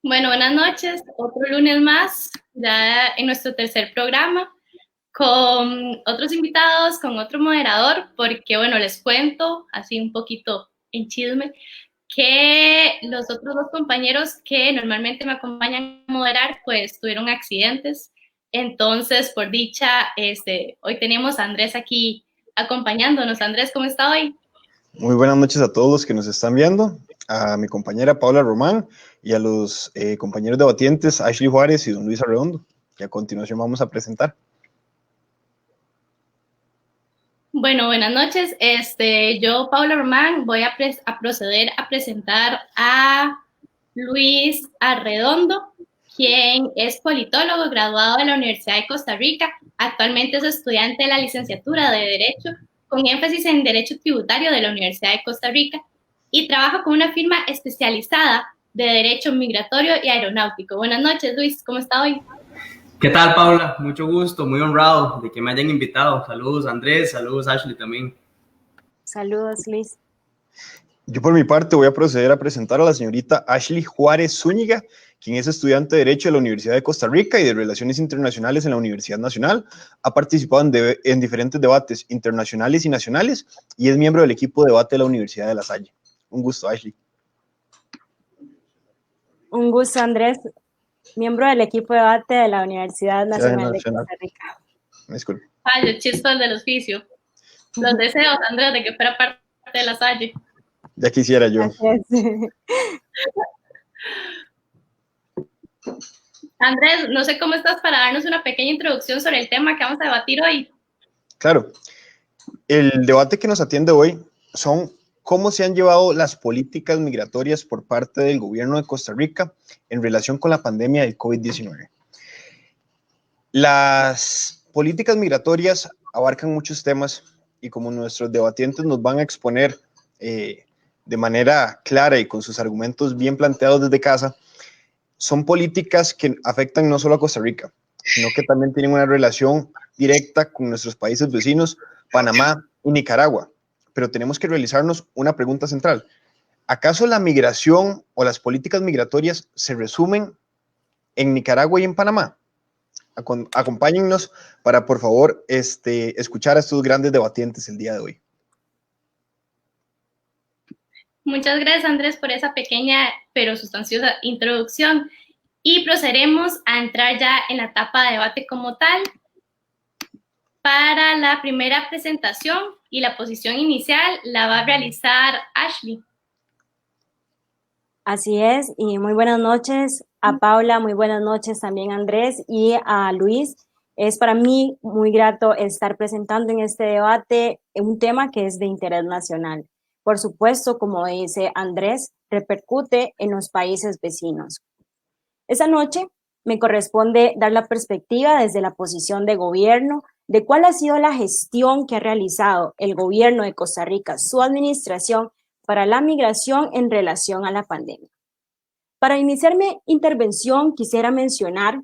Bueno, buenas noches. Otro lunes más, ya en nuestro tercer programa, con otros invitados, con otro moderador, porque bueno, les cuento así un poquito en chisme, que los otros dos compañeros que normalmente me acompañan a moderar, pues tuvieron accidentes. Entonces, por dicha, hoy tenemos a Andrés aquí acompañándonos. Andrés, ¿cómo está hoy? Muy buenas noches a todos los que nos están viendo, a mi compañera Paula Román y a los compañeros debatientes Ashley Juárez y don Luis Arredondo, que a continuación vamos a presentar. Bueno, buenas noches. Yo, Paula Román, voy a proceder a presentar a Luis Arredondo, quien es politólogo graduado de la Universidad de Costa Rica. Actualmente es estudiante de la licenciatura de Derecho, con énfasis en Derecho Tributario de la Universidad de Costa Rica, y trabaja con una firma especializada de Derecho Migratorio y Aeronáutico. Buenas noches, Luis, ¿cómo está hoy? ¿Qué tal, Paula? Mucho gusto, muy honrado de que me hayan invitado. Saludos, Andrés, saludos, Ashley también. Saludos, Luis. Yo por mi parte voy a proceder a presentar a la señorita Ashley Juárez Zúñiga, quien es estudiante de Derecho de la Universidad de Costa Rica y de Relaciones Internacionales en la Universidad Nacional. Ha participado en diferentes debates internacionales y nacionales y es miembro del equipo de debate de la Universidad de La Salle. Un gusto, Ashley. Un gusto, Andrés, miembro del equipo de debate de la Universidad Nacional de Nacional. Costa Rica. Disculpe. Ay, chispas del oficio. Los deseos, Andrés, de que fuera parte de la Salle. Ya quisiera yo. Así es. Andrés, no sé cómo estás para darnos una pequeña introducción sobre el tema que vamos a debatir hoy. Claro, el debate que nos atiende hoy son cómo se han llevado las políticas migratorias por parte del gobierno de Costa Rica en relación con la pandemia del COVID-19. Las políticas migratorias abarcan muchos temas y como nuestros debatientes nos van a exponer de manera clara y con sus argumentos bien planteados desde casa, son políticas que afectan no solo a Costa Rica, sino que también tienen una relación directa con nuestros países vecinos, Panamá y Nicaragua. Pero tenemos que realizarnos una pregunta central. ¿Acaso la migración o las políticas migratorias se resumen en Nicaragua y en Panamá? Acompáñennos para, por favor, escuchar a estos grandes debatientes el día de hoy. Muchas gracias, Andrés, por esa pequeña pero sustanciosa introducción. Y procederemos a entrar ya en la etapa de debate como tal. Para la primera presentación y la posición inicial la va a realizar Ashley. Así es, y muy buenas noches a Paula, muy buenas noches también a Andrés y a Luis. Es para mí muy grato estar presentando en este debate un tema que es de interés nacional. Por supuesto, como dice Andrés, repercute en los países vecinos. Esa noche me corresponde dar la perspectiva desde la posición de gobierno de cuál ha sido la gestión que ha realizado el gobierno de Costa Rica, su administración para la migración en relación a la pandemia. Para iniciar mi intervención quisiera mencionar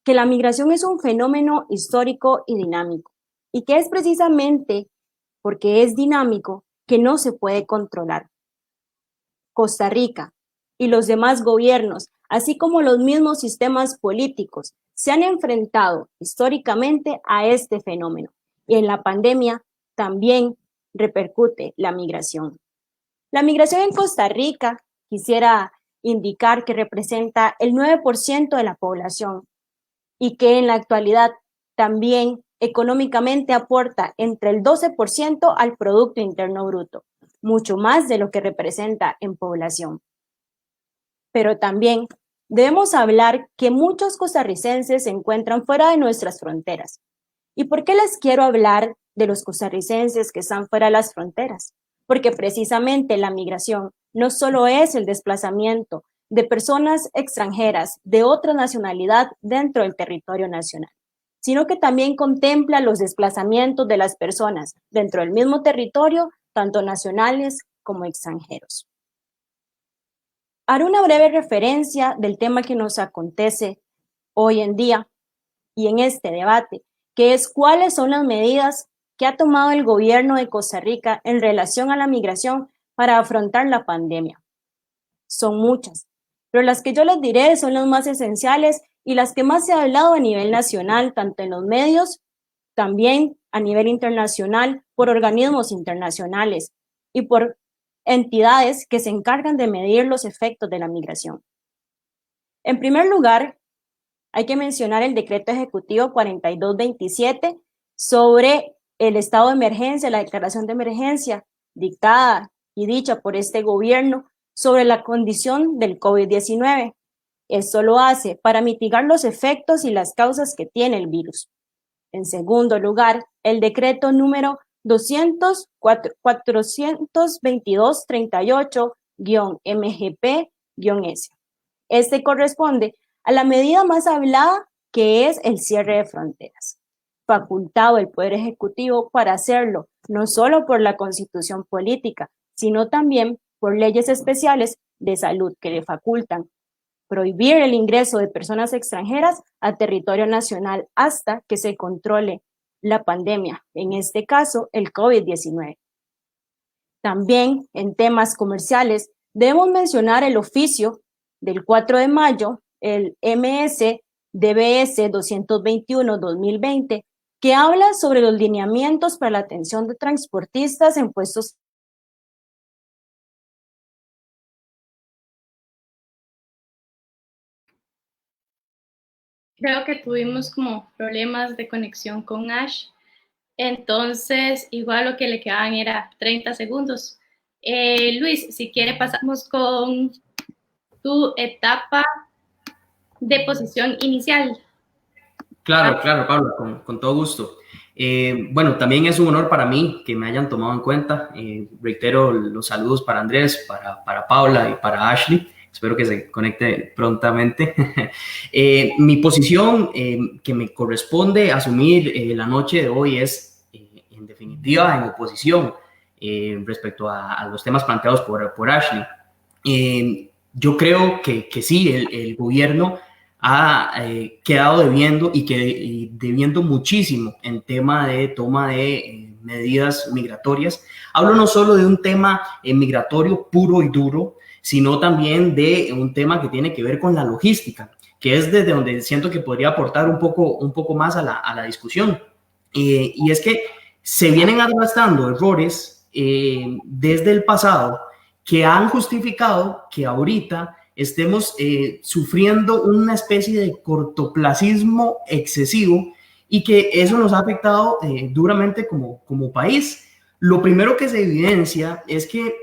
que la migración es un fenómeno histórico y dinámico y que es precisamente porque es dinámico que no se puede controlar. Costa Rica y los demás gobiernos, así como los mismos sistemas políticos, se han enfrentado históricamente a este fenómeno y en la pandemia también repercute la migración. La migración en Costa Rica, quisiera indicar que representa el 9% de la población y que en la actualidad también económicamente aporta entre el 12% al Producto Interno Bruto, mucho más de lo que representa en población. Pero también debemos hablar que muchos costarricenses se encuentran fuera de nuestras fronteras. ¿Y por qué les quiero hablar de los costarricenses que están fuera de las fronteras? Porque precisamente la migración no solo es el desplazamiento de personas extranjeras de otra nacionalidad dentro del territorio nacional, sino que también contempla los desplazamientos de las personas dentro del mismo territorio, tanto nacionales como extranjeros. Haré una breve referencia del tema que nos acontece hoy en día y en este debate, que es cuáles son las medidas que ha tomado el gobierno de Costa Rica en relación a la migración para afrontar la pandemia. Son muchas pero las que yo les diré son las más esenciales y las que más se ha hablado a nivel nacional, tanto en los medios, también a nivel internacional, por organismos internacionales y por entidades que se encargan de medir los efectos de la migración. En primer lugar, hay que mencionar el Decreto Ejecutivo 4227 sobre el estado de emergencia, la declaración de emergencia dictada y dicha por este gobierno sobre la condición del COVID-19. Esto lo hace para mitigar los efectos y las causas que tiene el virus. En segundo lugar, el decreto número 422-38-MGP-S. Este corresponde a la medida más hablada, que es el cierre de fronteras, facultado el Poder Ejecutivo para hacerlo, no solo por la Constitución política, sino también por leyes especiales de salud que le facultan prohibir el ingreso de personas extranjeras a territorio nacional hasta que se controle la pandemia, en este caso el COVID-19. También en temas comerciales debemos mencionar el oficio del 4 de mayo, el MS-DBS 221-2020, que habla sobre los lineamientos para la atención de transportistas en puestos. Creo que tuvimos como problemas de conexión con Ash, entonces igual lo que le quedaban era 30 segundos. Luis, si quiere pasamos con tu etapa de posición inicial. Claro, claro, Pablo, con todo gusto. Bueno, también es un honor para mí que me hayan tomado en cuenta. Reitero los saludos para Andrés, para Paula y para Ashley. Espero que se conecte prontamente. Mi posición que me corresponde asumir la noche de hoy es, en definitiva, en oposición respecto a los temas planteados por Ashley. Yo creo que sí, el gobierno ha quedado debiendo y debiendo muchísimo en tema de toma de medidas migratorias. Hablo no solo de un tema migratorio puro y duro, sino también de un tema que tiene que ver con la logística, que es desde donde siento que podría aportar un poco más a la discusión. Y es que se vienen arrastrando errores desde el pasado que han justificado que ahorita estemos sufriendo una especie de cortoplacismo excesivo y que eso nos ha afectado duramente como país. Lo primero que se evidencia es que,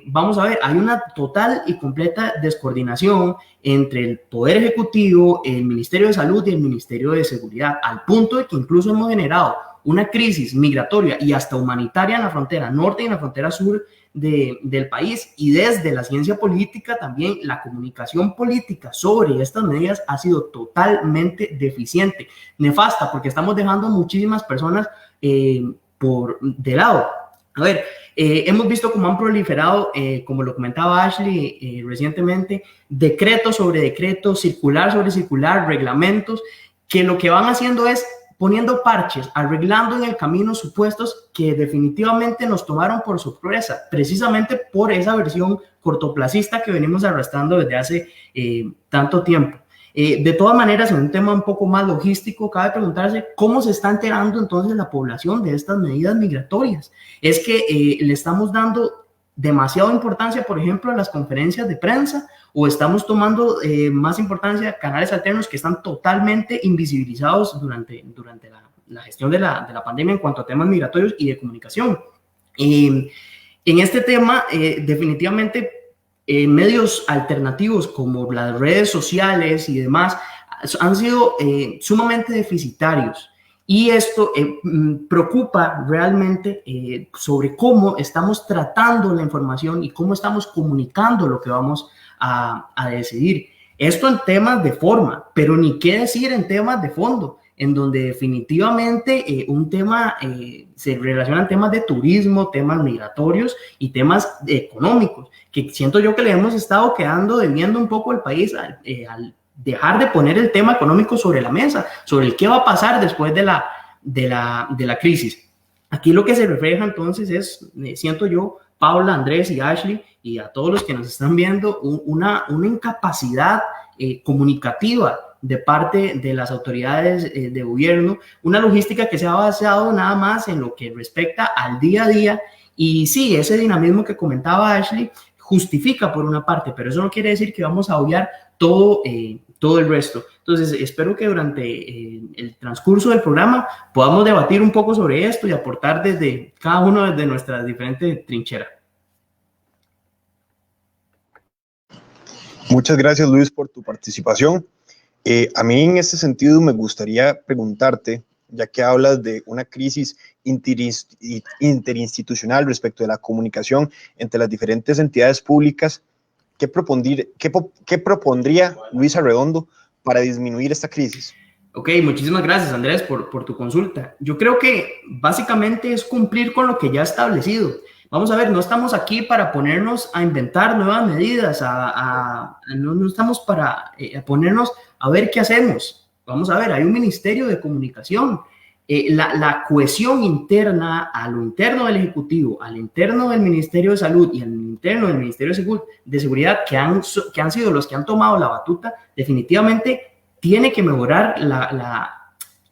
vamos a ver, hay una total y completa descoordinación entre el Poder Ejecutivo, el Ministerio de Salud y el Ministerio de Seguridad, al punto de que incluso hemos generado una crisis migratoria y hasta humanitaria en la frontera norte y en la frontera sur del país, y desde la ciencia política también la comunicación política sobre estas medidas ha sido totalmente deficiente, nefasta, porque estamos dejando a muchísimas personas de lado. A ver, hemos visto cómo han proliferado, como lo comentaba Ashley recientemente, decretos sobre decretos, circular sobre circular, reglamentos, que lo que van haciendo es poniendo parches, arreglando en el camino supuestos que definitivamente nos tomaron por sorpresa, precisamente por esa versión cortoplacista que venimos arrastrando desde hace tanto tiempo. De todas maneras, en un tema un poco más logístico, cabe preguntarse cómo se está enterando entonces la población de estas medidas migratorias. Es que le estamos dando demasiada importancia, por ejemplo, a las conferencias de prensa, o estamos tomando más importancia a canales alternos que están totalmente invisibilizados durante la gestión de la pandemia en cuanto a temas migratorios y de comunicación. En este tema, definitivamente, medios alternativos como las redes sociales y demás han sido sumamente deficitarios. Y esto preocupa realmente sobre cómo estamos tratando la información y cómo estamos comunicando lo que vamos a decidir. Esto en temas de forma, pero ni qué decir en temas de fondo, en donde definitivamente un tema se relacionan temas de turismo, temas migratorios y temas económicos, que siento yo que le hemos estado quedando debiendo un poco al país al dejar de poner el tema económico sobre la mesa, sobre el qué va a pasar después de la crisis. Aquí lo que se refleja entonces es, siento yo, Paula, Andrés y Ashley, y a todos los que nos están viendo una incapacidad comunicativa de parte de las autoridades de gobierno, una logística que se ha basado nada más en lo que respecta al día a día. Y sí, ese dinamismo que comentaba Ashley justifica por una parte, pero eso no quiere decir que vamos a obviar todo el resto. Entonces, espero que durante el transcurso del programa podamos debatir un poco sobre esto y aportar desde cada uno de nuestras diferentes trincheras. Muchas gracias, Luis, por tu participación. A mí en este sentido me gustaría preguntarte, ya que hablas de una crisis interinstitucional respecto de la comunicación entre las diferentes entidades públicas, ¿qué propondría Luis Arredondo para disminuir esta crisis? Ok, muchísimas gracias, Andrés, por tu consulta. Yo creo que básicamente es cumplir con lo que ya establecido. Vamos a ver, no estamos aquí para ponernos a inventar nuevas medidas, no estamos para ponernos a ver qué hacemos. Vamos a ver, hay un Ministerio de Comunicación. La cohesión interna a lo interno del Ejecutivo, al interno del Ministerio de Salud y al interno del Ministerio de Seguridad, que han sido los que han tomado la batuta, definitivamente tiene que mejorar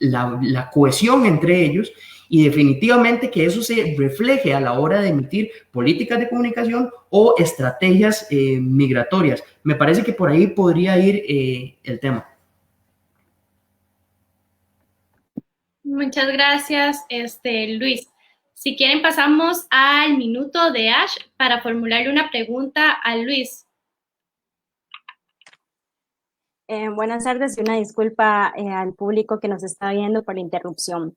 la cohesión entre ellos, y definitivamente que eso se refleje a la hora de emitir políticas de comunicación o estrategias migratorias. Me parece que por ahí podría ir el tema. Muchas gracias, Luis. Si quieren, pasamos al minuto de Ash para formularle una pregunta a Luis. Buenas tardes y una disculpa al público que nos está viendo por la interrupción.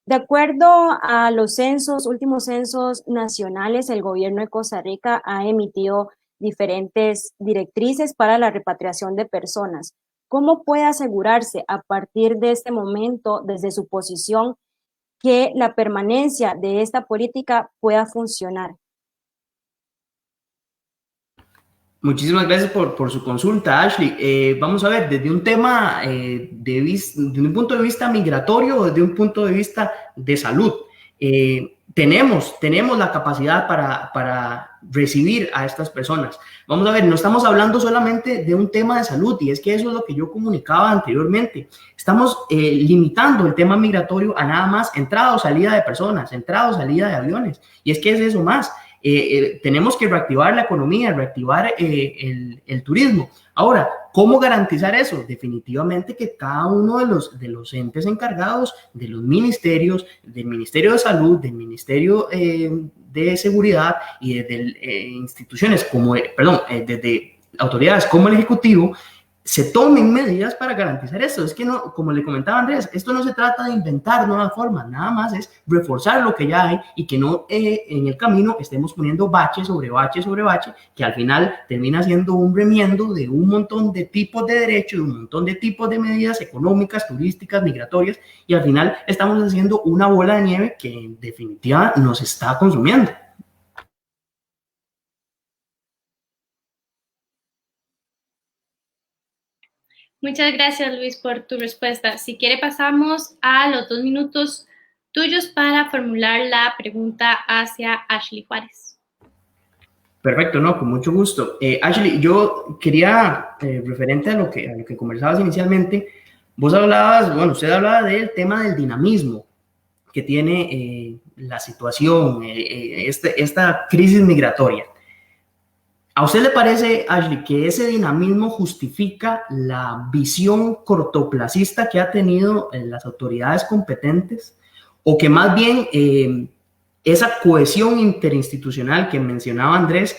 De acuerdo a los últimos censos nacionales, el gobierno de Costa Rica ha emitido diferentes directrices para la repatriación de personas. ¿Cómo puede asegurarse a partir de este momento, desde su posición, que la permanencia de esta política pueda funcionar? Muchísimas gracias por su consulta, Ashley. Vamos a ver, desde un tema, desde un punto de vista migratorio o desde un punto de vista de salud, tenemos la capacidad para recibir a estas personas. Vamos a ver, no estamos hablando solamente de un tema de salud, y es que eso es lo que yo comunicaba anteriormente. Estamos limitando el tema migratorio a nada más entrada o salida de personas, entrada o salida de aviones, y es que es eso más. Tenemos que reactivar la economía, reactivar el turismo. Ahora, ¿cómo garantizar eso? Definitivamente que cada uno de los entes encargados, de los ministerios, del Ministerio de Salud, del Ministerio de Seguridad y desde instituciones como, desde autoridades como el Ejecutivo, se tomen medidas para garantizar eso. Es que no, como le comentaba Andrés, esto no se trata de inventar nuevas formas, nada más es reforzar lo que ya hay y que no en el camino estemos poniendo bache sobre bache sobre bache, que al final termina siendo un remiendo de un montón de tipos de derechos, de un montón de tipos de medidas económicas, turísticas, migratorias, y al final estamos haciendo una bola de nieve que en definitiva nos está consumiendo. Muchas gracias, Luis, por tu respuesta. Si quiere, pasamos a los 2 minutos tuyos para formular la pregunta hacia Ashley Juárez. Perfecto, no, con mucho gusto. Ashley, yo quería, referente a lo que conversabas inicialmente, usted hablaba del tema del dinamismo que tiene la situación, esta crisis migratoria. ¿A usted le parece, Ashley, que ese dinamismo justifica la visión cortoplacista que ha tenido las autoridades competentes? ¿O que más bien esa cohesión interinstitucional que mencionaba Andrés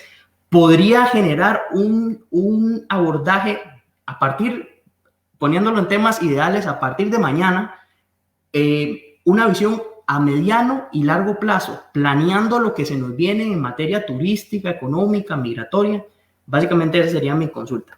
podría generar un abordaje poniéndolo en temas ideales, a partir de mañana, una visión a mediano y largo plazo, planeando lo que se nos viene en materia turística, económica, migratoria? Básicamente esa sería mi consulta.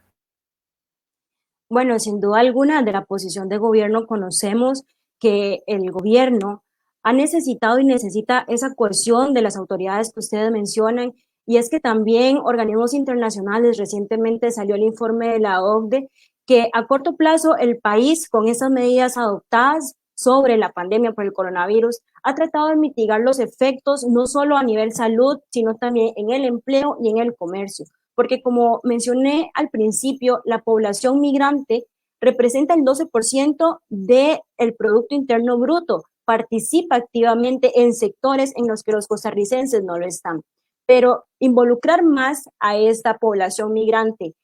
Bueno, sin duda alguna, de la posición de gobierno conocemos que el gobierno ha necesitado y necesita esa cohesión de las autoridades que ustedes mencionan, y es que también organismos internacionales, recientemente salió el informe de la OCDE, que a corto plazo el país, con esas medidas adoptadas, sobre la pandemia por el coronavirus, ha tratado de mitigar los efectos no solo a nivel salud, sino también en el empleo y en el comercio. Porque como mencioné al principio, la población migrante representa el 12% del Producto Interno Bruto, participa activamente en sectores en los que los costarricenses no lo están. Pero involucrar más a esta población migrante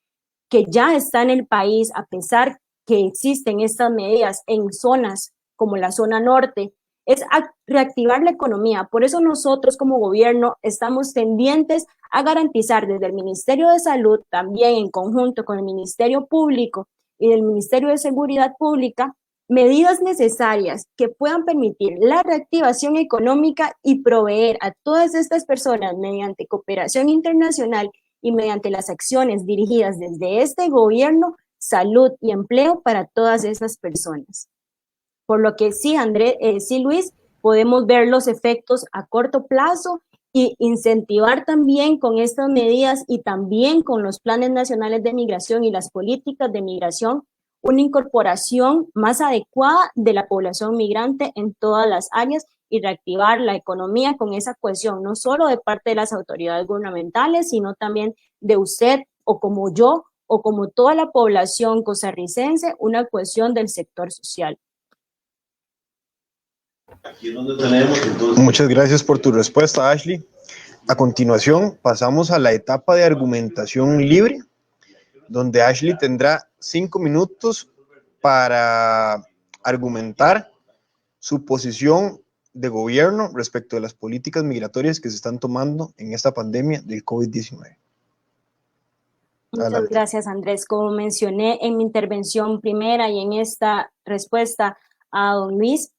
que ya está en el país, a pesar que existen estas medidas en zonas como la zona norte, es reactivar la economía. Por eso nosotros como gobierno estamos pendientes a garantizar desde el Ministerio de Salud, también en conjunto con el Ministerio Público y del Ministerio de Seguridad Pública, medidas necesarias que puedan permitir la reactivación económica y proveer a todas estas personas mediante cooperación internacional y mediante las acciones dirigidas desde este gobierno, salud y empleo para todas esas personas. Por lo que sí, sí, Luis, podemos ver los efectos a corto plazo y incentivar también con estas medidas y también con los planes nacionales de migración y las políticas de migración una incorporación más adecuada de la población migrante en todas las áreas y reactivar la economía con esa cohesión, no solo de parte de las autoridades gubernamentales, sino también de usted o como yo o como toda la población costarricense, una cohesión del sector social. Aquí es donde tenemos, entonces. Muchas gracias por tu respuesta, Ashley. A continuación, pasamos a la etapa de argumentación libre, donde Ashley tendrá 5 minutos para argumentar su posición de gobierno respecto de las políticas migratorias que se están tomando en esta pandemia del COVID-19. Muchas gracias, Andrés. Como mencioné en mi intervención primera y en esta respuesta a don Luis,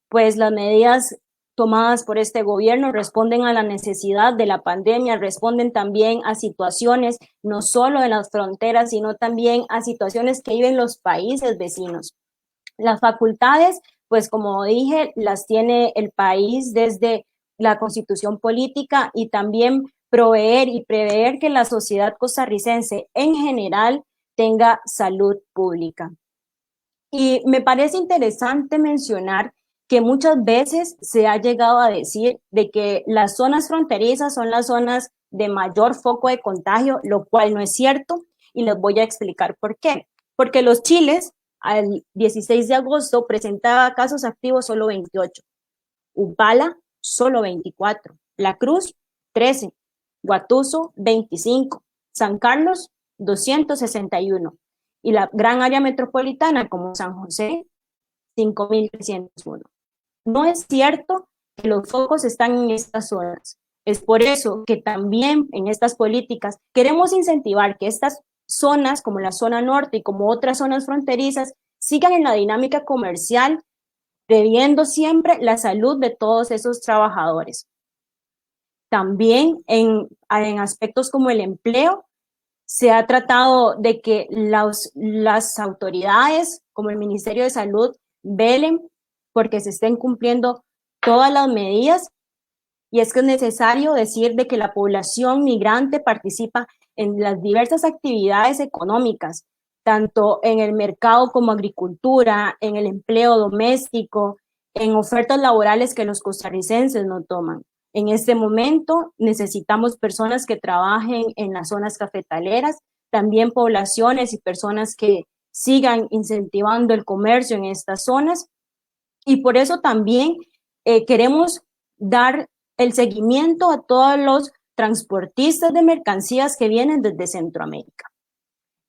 pues las medidas tomadas por este gobierno responden a la necesidad de la pandemia, responden también a situaciones no solo en las fronteras, sino también a situaciones que viven los países vecinos. Las facultades, pues como dije, las tiene el país desde la Constitución política y también proveer y prever que la sociedad costarricense en general tenga salud pública. Y me parece interesante mencionar que muchas veces se ha llegado a decir de que las zonas fronterizas son las zonas de mayor foco de contagio, lo cual no es cierto, y les voy a explicar por qué. Porque los Chiles, al 16 de agosto, presentaba casos activos solo 28, Upala solo 24, La Cruz 13, Guatuso 25, San Carlos 261, y la gran área metropolitana como San José 5.301. No es cierto que los focos están en estas zonas. Es por eso que también en estas políticas queremos incentivar que estas zonas, como la zona norte y como otras zonas fronterizas, sigan en la dinámica comercial, previendo siempre la salud de todos esos trabajadores. También en aspectos como el empleo, se ha tratado de que las autoridades, como el Ministerio de Salud, velen porque se estén cumpliendo todas las medidas, y es que es necesario decir de que la población migrante participa en las diversas actividades económicas, tanto en el mercado como agricultura, en el empleo doméstico, en ofertas laborales que los costarricenses no toman. En este momento necesitamos personas que trabajen en las zonas cafetaleras, también poblaciones y personas que sigan incentivando el comercio en estas zonas, y por eso también queremos dar el seguimiento a todos los transportistas de mercancías que vienen desde Centroamérica.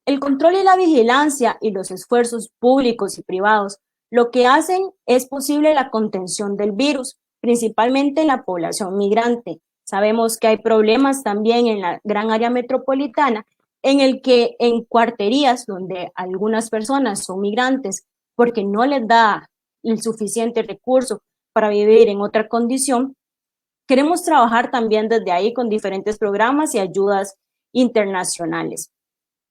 El control y la vigilancia y los esfuerzos públicos y privados lo que hacen es posible la contención del virus, principalmente en la población migrante. Sabemos que hay problemas también en la gran área metropolitana, en el que en cuarterías donde algunas personas son migrantes porque no les da el suficiente recurso para vivir en otra condición, queremos trabajar también desde ahí con diferentes programas y ayudas internacionales.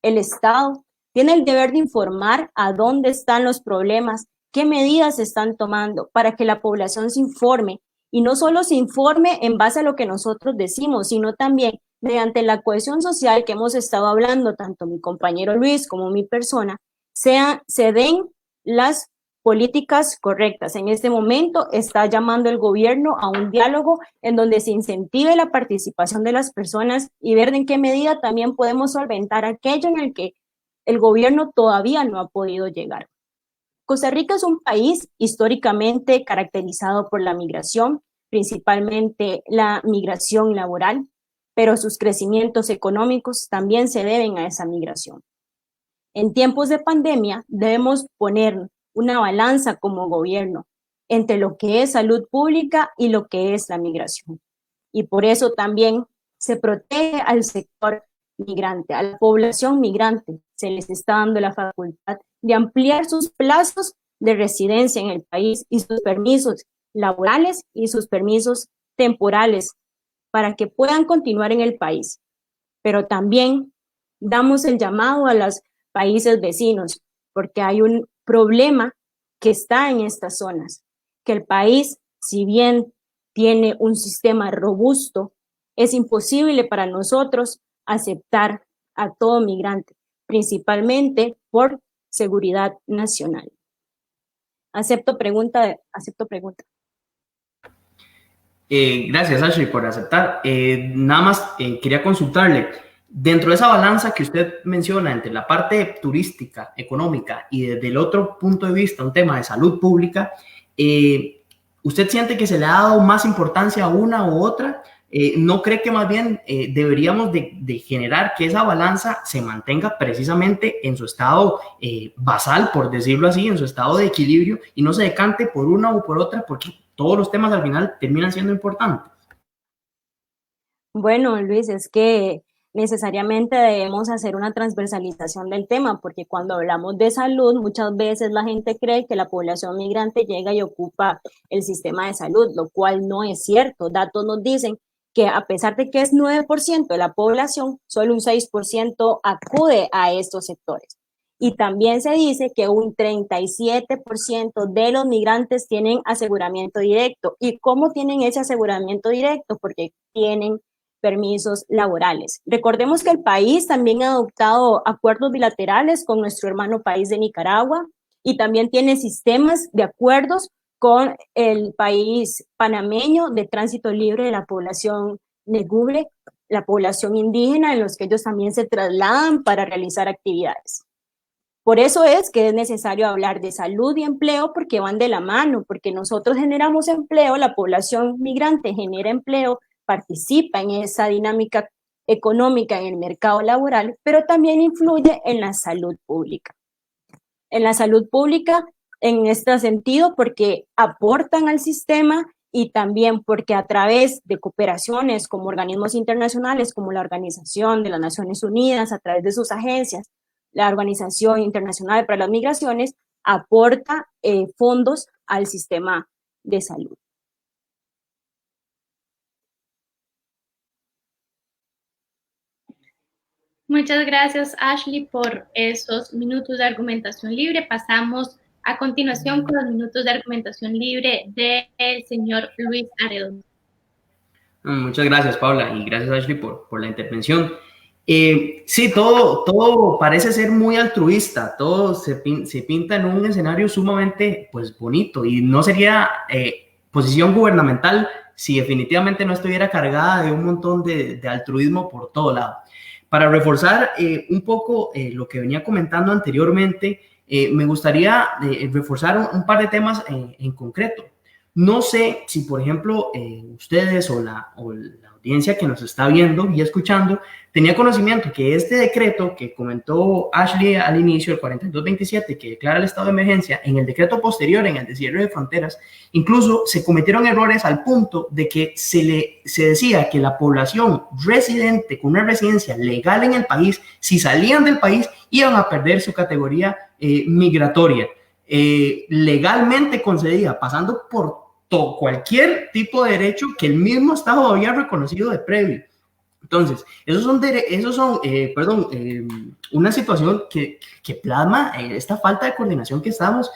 El Estado tiene el deber de informar a dónde están los problemas, qué medidas se están tomando para que la población se informe, y no solo se informe en base a lo que nosotros decimos, sino también mediante la cohesión social que hemos estado hablando, tanto mi compañero Luis como mi persona, se den las políticas correctas. En este momento está llamando el gobierno a un diálogo en donde se incentive la participación de las personas y ver en qué medida también podemos solventar aquello en el que el gobierno todavía no ha podido llegar. Costa Rica es un país históricamente caracterizado por la migración, principalmente la migración laboral, pero sus crecimientos económicos también se deben a esa migración. En tiempos de pandemia debemos poner una balanza como gobierno entre lo que es salud pública y lo que es la migración. Y por eso también se protege al sector migrante, a la población migrante. Se les está dando la facultad de ampliar sus plazos de residencia en el país y sus permisos laborales y sus permisos temporales para que puedan continuar en el país. Pero también damos el llamado a los países vecinos, porque hay un problema que está en estas zonas, que el país, si bien tiene un sistema robusto, es imposible para nosotros aceptar a todo migrante, principalmente por seguridad nacional. Acepto pregunta. Gracias, Ashley, por aceptar. Nada más quería consultarle, dentro de esa balanza que usted menciona entre la parte turística, económica y desde el otro punto de vista, un tema de salud pública, ¿usted siente que se le ha dado más importancia a una u otra? ¿No cree que más bien deberíamos de generar que esa balanza se mantenga precisamente en su estado basal, por decirlo así, en su estado de equilibrio y no se decante por una u por otra, porque todos los temas al final terminan siendo importantes? Bueno, Luis, es que necesariamente debemos hacer una transversalización del tema, porque cuando hablamos de salud, muchas veces la gente cree que la población migrante llega y ocupa el sistema de salud, lo cual no es cierto. Datos nos dicen que a pesar de que es 9% de la población, solo un 6% acude a estos sectores. Y también se dice que un 37% de los migrantes tienen aseguramiento directo. ¿Y cómo tienen ese aseguramiento directo? Porque tienen permisos laborales. Recordemos que el país también ha adoptado acuerdos bilaterales con nuestro hermano país de Nicaragua y también tiene sistemas de acuerdos con el país panameño de tránsito libre de la población negubre, la población indígena, en los que ellos también se trasladan para realizar actividades. Por eso es que es necesario hablar de salud y empleo, porque van de la mano, porque nosotros generamos empleo, la población migrante genera empleo, participa en esa dinámica económica en el mercado laboral, pero también influye en la salud pública. En la salud pública, en este sentido, porque aportan al sistema y también porque a través de cooperaciones como organismos internacionales, como la Organización de las Naciones Unidas, a través de sus agencias, la Organización Internacional para las Migraciones, aporta fondos al sistema de salud. Muchas gracias, Ashley, por esos minutos de argumentación libre. Pasamos a continuación con los minutos de argumentación libre del señor Luis Arredondo. Muchas gracias, Paula, y gracias, Ashley, por la intervención. Sí, todo parece ser muy altruista, todo se pinta en un escenario sumamente pues, bonito, y no sería posición gubernamental si definitivamente no estuviera cargada de un montón de altruismo por todo lado. Para reforzar un poco lo que venía comentando anteriormente, me gustaría reforzar un par de temas en concreto. No sé si, por ejemplo, ustedes o la audiencia que nos está viendo y escuchando tenía conocimiento que este decreto que comentó Ashley al inicio, el 4227, que declara el estado de emergencia, en el decreto posterior, en el de cierre de fronteras, incluso se cometieron errores al punto de que se decía que la población residente con una residencia legal en el país, si salían del país, iban a perder su categoría migratoria. Legalmente concedida, pasando por cualquier tipo de derecho que el mismo Estado había reconocido de previo. Entonces, esos son una situación que plasma esta falta de coordinación que estamos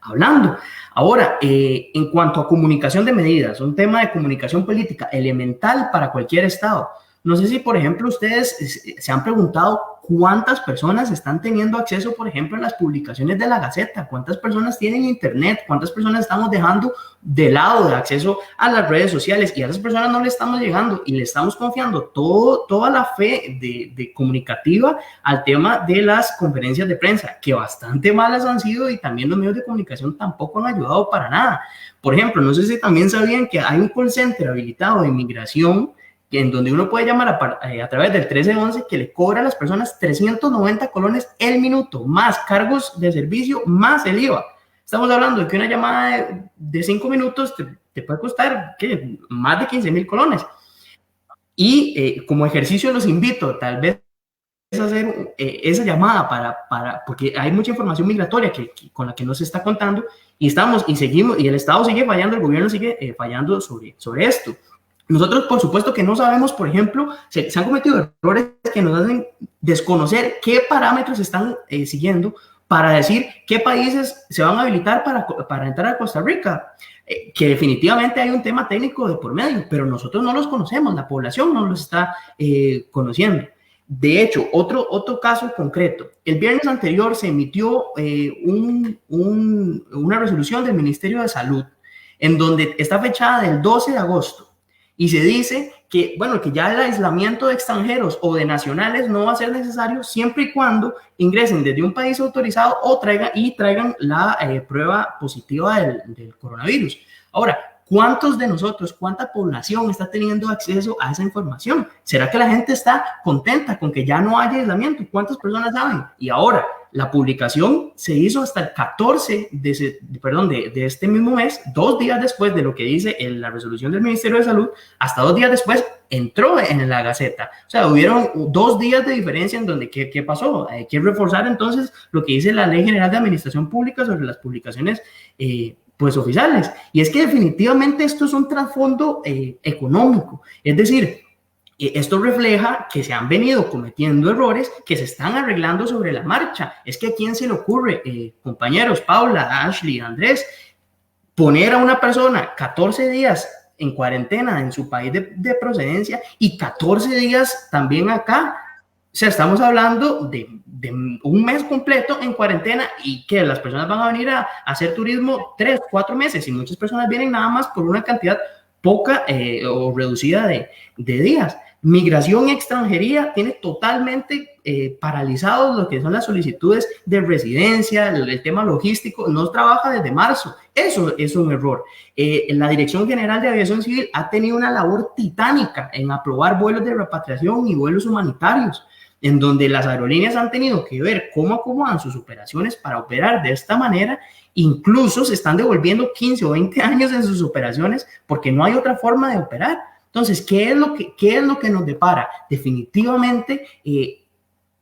hablando. Ahora, en cuanto a comunicación de medidas, un tema de comunicación política elemental para cualquier Estado. No sé si, por ejemplo, ustedes se han preguntado cuántas personas están teniendo acceso, por ejemplo, a las publicaciones de la Gaceta, cuántas personas tienen internet, cuántas personas estamos dejando de lado de acceso a las redes sociales, y a esas personas no le estamos llegando y le estamos confiando toda la fe de comunicativa al tema de las conferencias de prensa, que bastante malas han sido, y también los medios de comunicación tampoco han ayudado para nada. Por ejemplo, no sé si también sabían que hay un call center habilitado de inmigración en donde uno puede llamar a través del 1311, que le cobra a las personas 390 colones el minuto, más cargos de servicio, más el IVA. Estamos hablando de que una llamada de 5 minutos te puede costar ¿qué? Más de 15,000 colones. Y como ejercicio los invito tal vez a hacer esa llamada porque hay mucha información migratoria con la que no se está contando, y seguimos, y el Estado sigue fallando, el gobierno sigue fallando sobre esto. Nosotros, por supuesto, que no sabemos, por ejemplo, se han cometido errores que nos hacen desconocer qué parámetros están siguiendo para decir qué países se van a habilitar para entrar a Costa Rica, que definitivamente hay un tema técnico de por medio, pero nosotros no los conocemos, la población no los está conociendo. De hecho, otro caso concreto, el viernes anterior se emitió una resolución del Ministerio de Salud, en donde está fechada del 12 de agosto, y se dice que, bueno, que ya el aislamiento de extranjeros o de nacionales no va a ser necesario siempre y cuando ingresen desde un país autorizado o traigan la prueba positiva del coronavirus. Ahora, ¿cuántos de nosotros, cuánta población está teniendo acceso a esa información? ¿Será que la gente está contenta con que ya no haya aislamiento? ¿Cuántas personas saben? Y ahora, la publicación se hizo hasta el 14 de este mismo mes, 2 días después de lo que dice la resolución del Ministerio de Salud, hasta 2 días después entró en la Gaceta. O sea, hubieron 2 días de diferencia en donde, ¿qué pasó? Hay que reforzar entonces lo que dice la Ley General de Administración Pública sobre las publicaciones pues oficiales. Y es que definitivamente esto es un trasfondo económico. Es decir, esto refleja que se han venido cometiendo errores que se están arreglando sobre la marcha. Es que ¿a quién se le ocurre, compañeros, Paula, Ashley, Andrés, poner a una persona 14 días en cuarentena en su país de procedencia y 14 días también acá? O sea, estamos hablando de un mes completo en cuarentena, y que las personas van a venir a hacer turismo 3, 4 meses, y muchas personas vienen nada más por una cantidad poca o reducida de días. Migración y extranjería tiene totalmente paralizados lo que son las solicitudes de residencia, el tema logístico, no trabaja desde marzo. Eso es un error. La Dirección General de Aviación Civil ha tenido una labor titánica en aprobar vuelos de repatriación y vuelos humanitarios, en donde las aerolíneas han tenido que ver cómo acomodan sus operaciones para operar de esta manera. Incluso se están devolviendo 15 o 20 años en sus operaciones porque no hay otra forma de operar. Entonces, ¿qué es lo que nos depara? Definitivamente,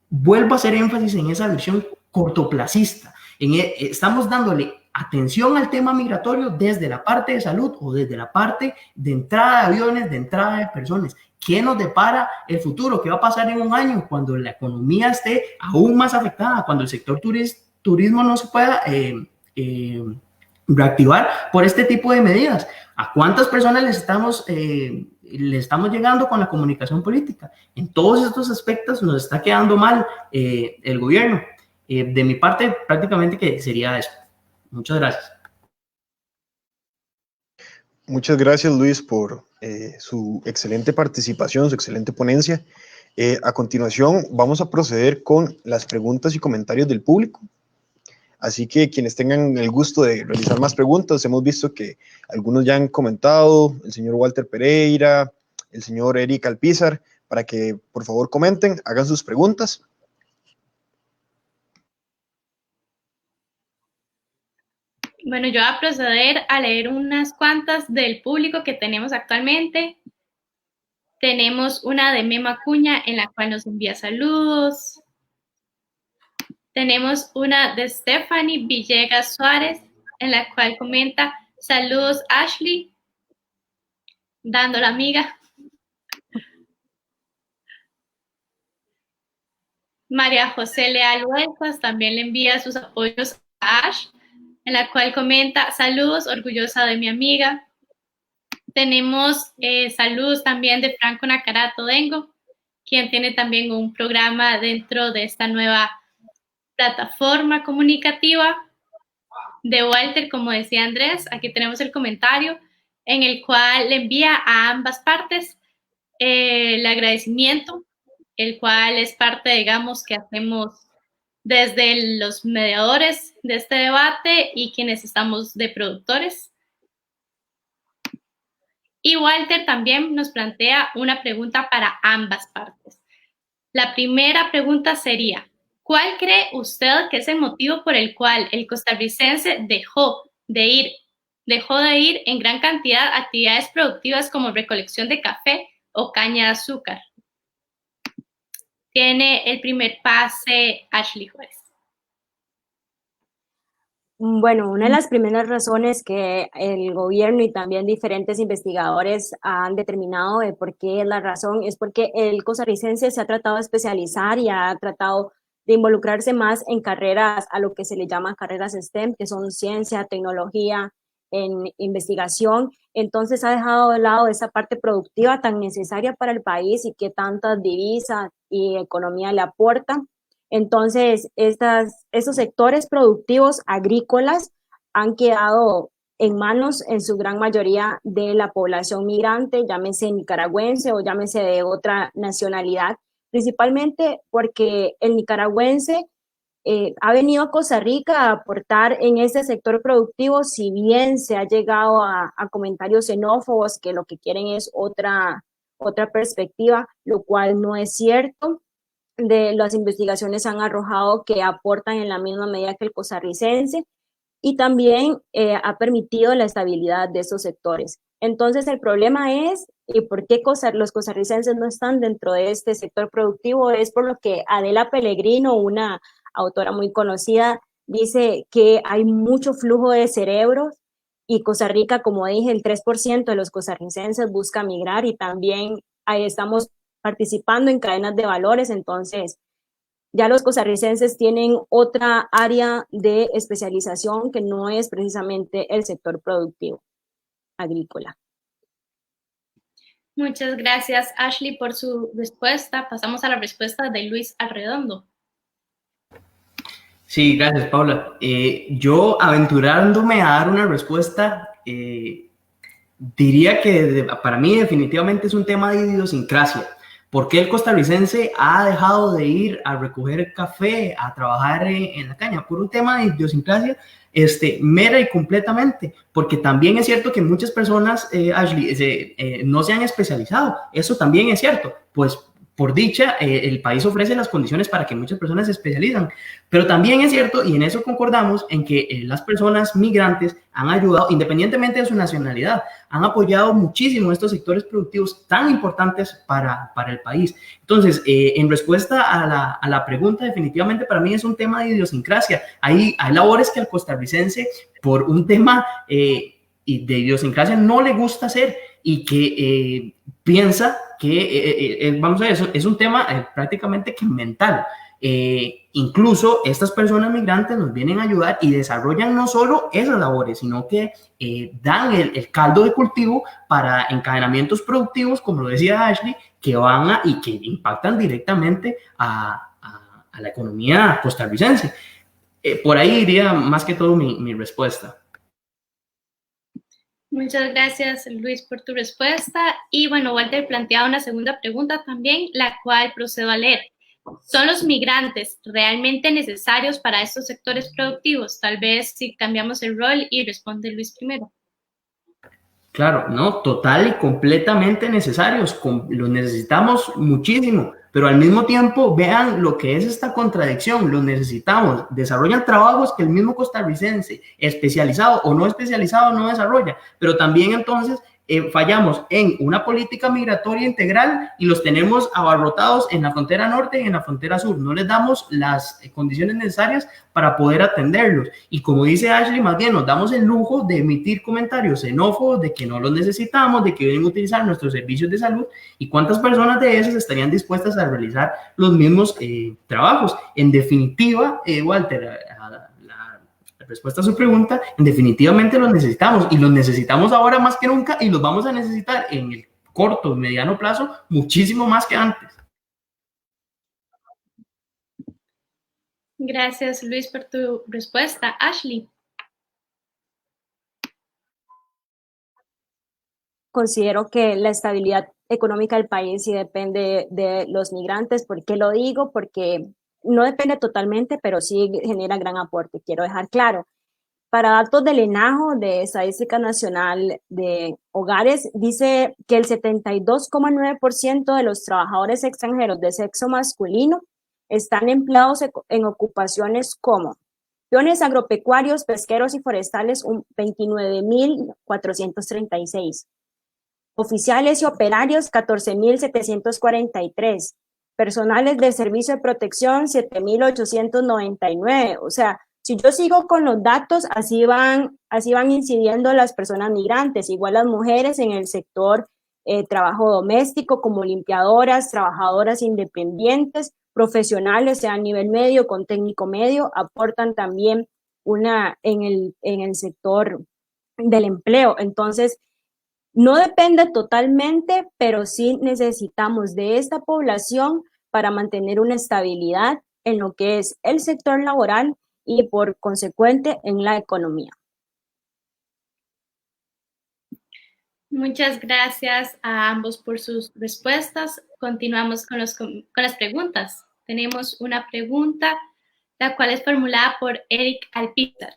vuelvo a hacer énfasis en esa visión cortoplacista. Estamos dándole atención al tema migratorio desde la parte de salud o desde la parte de entrada de aviones, de entrada de personas. ¿Qué nos depara el futuro? ¿Qué va a pasar en un año cuando la economía esté aún más afectada, cuando el sector turismo no se pueda reactivar por este tipo de medidas? ¿A cuántas personas les estamos llegando con la comunicación política? En todos estos aspectos nos está quedando mal el gobierno. De mi parte, prácticamente que sería eso. Muchas gracias. Muchas gracias, Luis, por su excelente participación, su excelente ponencia. A continuación, vamos a proceder con las preguntas y comentarios del público. Así que quienes tengan el gusto de realizar más preguntas, hemos visto que algunos ya han comentado, el señor Walter Pereira, el señor Eric Alpizar, para que por favor comenten, hagan sus preguntas. Bueno, yo voy a proceder a leer unas cuantas del público que tenemos actualmente. Tenemos una de Mema Cuña, en la cual nos envía saludos. Tenemos una de Stephanie Villegas Suárez, en la cual comenta: saludos Ashley, dando la amiga. María José Leal Huelcos también le envía sus apoyos a Ash, en la cual comenta: saludos, orgullosa de mi amiga. Tenemos saludos también de Franco Nacarato Dengo, quien tiene también un programa dentro de esta nueva plataforma comunicativa. De Walter, como decía Andrés, aquí tenemos el comentario en el cual le envía a ambas partes el agradecimiento, el cual es parte, digamos, que hacemos desde los mediadores de este debate y quienes estamos de productores. Y Walter también nos plantea una pregunta para ambas partes. La primera pregunta sería, ¿cuál cree usted que es el motivo por el cual el costarricense dejó de ir en gran cantidad a actividades productivas como recolección de café o caña de azúcar? Tiene el primer pase Ashley Juárez. Bueno, una de las primeras razones que el gobierno y también diferentes investigadores han determinado de por qué es la razón es porque el costarricense se ha tratado de especializar y ha tratado de involucrarse más en carreras, a lo que se le llama carreras STEM, que son ciencia, tecnología, en investigación. Entonces ha dejado de lado esa parte productiva tan necesaria para el país y que tantas divisas y economía le aportan. Entonces, estos sectores productivos agrícolas han quedado en manos, en su gran mayoría, de la población migrante, llámese nicaragüense o llámese de otra nacionalidad, principalmente porque el nicaragüense ha venido a Costa Rica a aportar en este sector productivo, si bien se ha llegado a comentarios xenófobos que lo que quieren es otra perspectiva, lo cual no es cierto. De las investigaciones han arrojado que aportan en la misma medida que el costarricense y también ha permitido la estabilidad de esos sectores. Entonces el problema es, ¿y por qué los costarricenses no están dentro de este sector productivo? Es por lo que Adela Pellegrino, una autora muy conocida, dice que hay mucho flujo de cerebros y Costa Rica, como dije, el 3% de los costarricenses busca migrar y también ahí estamos participando en cadenas de valores, entonces ya los costarricenses tienen otra área de especialización que no es precisamente el sector productivo agrícola. Muchas gracias, Ashley, por su respuesta. Pasamos a la respuesta de Luis Arredondo. Sí, gracias, Paula. Yo, aventurándome a dar una respuesta, diría que para mí definitivamente es un tema de idiosincrasia. ¿Por qué el costarricense ha dejado de ir a recoger café, a trabajar en la caña? Por un tema de idiosincrasia, mera y completamente, porque también es cierto que muchas personas, Ashley, no se han especializado. Eso también es cierto, pues por dicha, el país ofrece las condiciones para que muchas personas se especializan, pero también es cierto, y en eso concordamos, en que las personas migrantes han ayudado, independientemente de su nacionalidad, han apoyado muchísimo estos sectores productivos tan importantes para el país. Entonces, en respuesta a la pregunta, definitivamente para mí es un tema de idiosincrasia. Hay labores que al costarricense, por un tema de idiosincrasia, no le gusta hacer y que piensa que, vamos a ver, es un tema prácticamente que mental. Incluso estas personas migrantes nos vienen a ayudar y desarrollan no solo esas labores, sino que dan el caldo de cultivo para encadenamientos productivos, como lo decía Ashley, que van y que impactan directamente a la economía costarricense. Por ahí iría más que todo mi respuesta. Muchas gracias, Luis, por tu respuesta. Y bueno, Walter planteaba una segunda pregunta también, la cual procedo a leer. ¿Son los migrantes realmente necesarios para estos sectores productivos? Tal vez si cambiamos el rol y responde Luis primero. Claro, no, total y completamente necesarios. Los necesitamos muchísimo, pero al mismo tiempo vean lo que es esta contradicción. Los necesitamos, desarrollan trabajos que el mismo costarricense, especializado o no especializado, no desarrolla, pero también entonces fallamos en una política migratoria integral y los tenemos abarrotados en la frontera norte y en la frontera sur. No les damos las condiciones necesarias para poder atenderlos. Y como dice Ashley, más bien nos damos el lujo de emitir comentarios xenófobos de que no los necesitamos, de que vienen a utilizar nuestros servicios de salud. ¿Y cuántas personas de esas estarían dispuestas a realizar los mismos trabajos? En definitiva, Walter, respuesta a su pregunta, definitivamente los necesitamos y los necesitamos ahora más que nunca y los vamos a necesitar en el corto y mediano plazo muchísimo más que antes. Gracias, Luis, por tu respuesta. Ashley. Considero que la estabilidad económica del país sí depende de los migrantes. ¿Por qué lo digo? Porque no depende totalmente, pero sí genera gran aporte. Quiero dejar claro. Para datos del ENAJO, de Estadística Nacional de Hogares, dice que el 72,9% de los trabajadores extranjeros de sexo masculino están empleados en ocupaciones como peones agropecuarios, pesqueros y forestales, 29.436. Oficiales y operarios, 14.743. Personales de servicio de protección, 7.899. O sea, si yo sigo con los datos, así van incidiendo las personas migrantes, igual las mujeres en el sector trabajo doméstico, como limpiadoras, trabajadoras independientes, profesionales, sea a nivel medio, con técnico medio, aportan también en el sector del empleo. Entonces, no depende totalmente, pero sí necesitamos de esta población para mantener una estabilidad en lo que es el sector laboral y por consecuente en la economía. Muchas gracias a ambos por sus respuestas. Continuamos con las preguntas. Tenemos una pregunta, la cual es formulada por Eric Alpizar.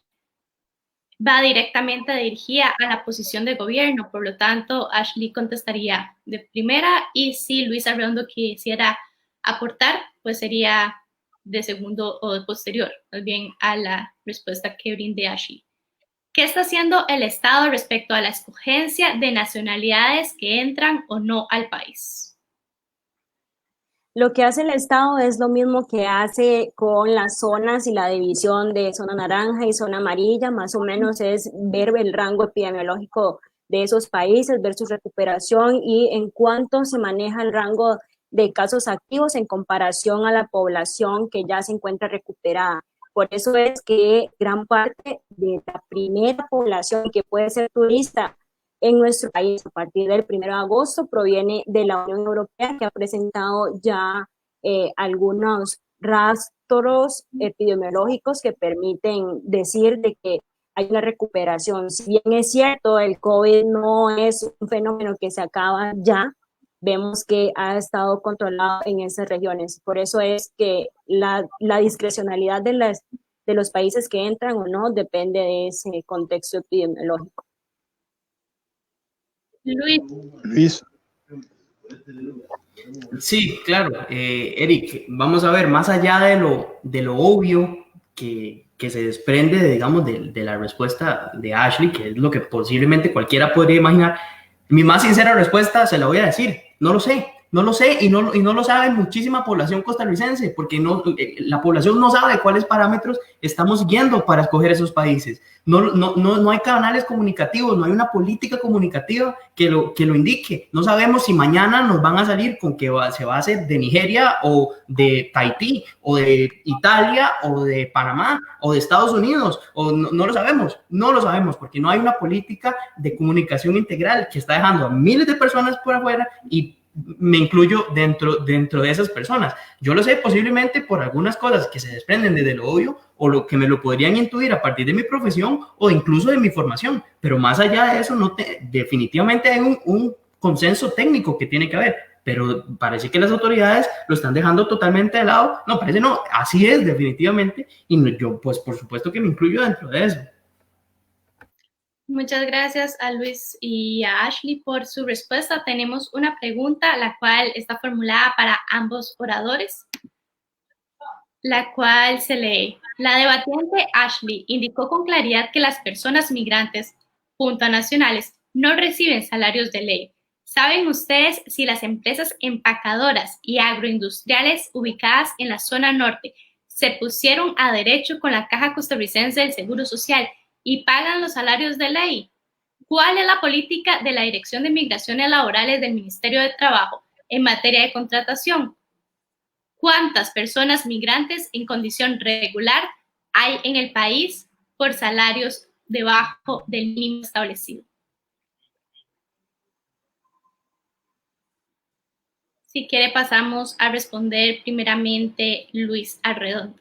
Va directamente dirigida a la posición de gobierno, por lo tanto, Ashley contestaría de primera, y si Luis Arredondo quisiera aportar, pues sería de segundo o de posterior, más bien a la respuesta que brinde Ashley. ¿Qué está haciendo el Estado respecto a la escogencia de nacionalidades que entran o no al país? Lo que hace el Estado es lo mismo que hace con las zonas y la división de zona naranja y zona amarilla, más o menos es ver el rango epidemiológico de esos países, ver su recuperación y en cuánto se maneja el rango de casos activos en comparación a la población que ya se encuentra recuperada. Por eso es que gran parte de la primera población que puede ser turista en nuestro país a partir del 1 de agosto proviene de la Unión Europea, que ha presentado ya algunos rastros epidemiológicos que permiten decir de que hay una recuperación. Si bien es cierto, el COVID no es un fenómeno que se acaba ya, vemos que ha estado controlado en esas regiones. Por eso es que la discrecionalidad de los países que entran o no depende de ese contexto epidemiológico. Luis. Sí, claro. Eric, vamos a ver, más allá de lo obvio que se desprende, digamos, de la respuesta de Ashley, que es lo que posiblemente cualquiera podría imaginar, mi más sincera respuesta se la voy a decir, no lo sé. No lo sé y no lo sabe muchísima población costarricense, porque la población no sabe cuáles parámetros estamos siguiendo para escoger esos países. No hay canales comunicativos, no hay una política comunicativa que lo indique. No sabemos si mañana nos van a salir con que se va a hacer de Nigeria o de Tahití o de Italia o de Panamá o de Estados Unidos, o no lo sabemos porque no hay una política de comunicación integral que está dejando a miles de personas por afuera y me incluyo dentro de esas personas. Yo lo sé posiblemente por algunas cosas que se desprenden desde lo obvio o lo que me lo podrían intuir a partir de mi profesión o incluso de mi formación, pero más allá de eso definitivamente hay un consenso técnico que tiene que haber, pero parece que las autoridades lo están dejando totalmente de lado. No, parece no, así es definitivamente, y yo pues por supuesto que me incluyo dentro de eso. Muchas gracias a Luis y a Ashley por su respuesta. Tenemos una pregunta, la cual está formulada para ambos oradores, la cual se lee. La debatiente Ashley indicó con claridad que las personas migrantes, junto a nacionales, no reciben salarios de ley. ¿Saben ustedes si las empresas empacadoras y agroindustriales ubicadas en la zona norte se pusieron a derecho con la Caja Costarricense del Seguro Social y pagan los salarios de ley? ¿Cuál es la política de la Dirección de Migraciones Laborales del Ministerio de Trabajo en materia de contratación? ¿Cuántas personas migrantes en condición regular hay en el país por salarios debajo del mínimo establecido? Si quiere, pasamos a responder primeramente Luis Arredondo.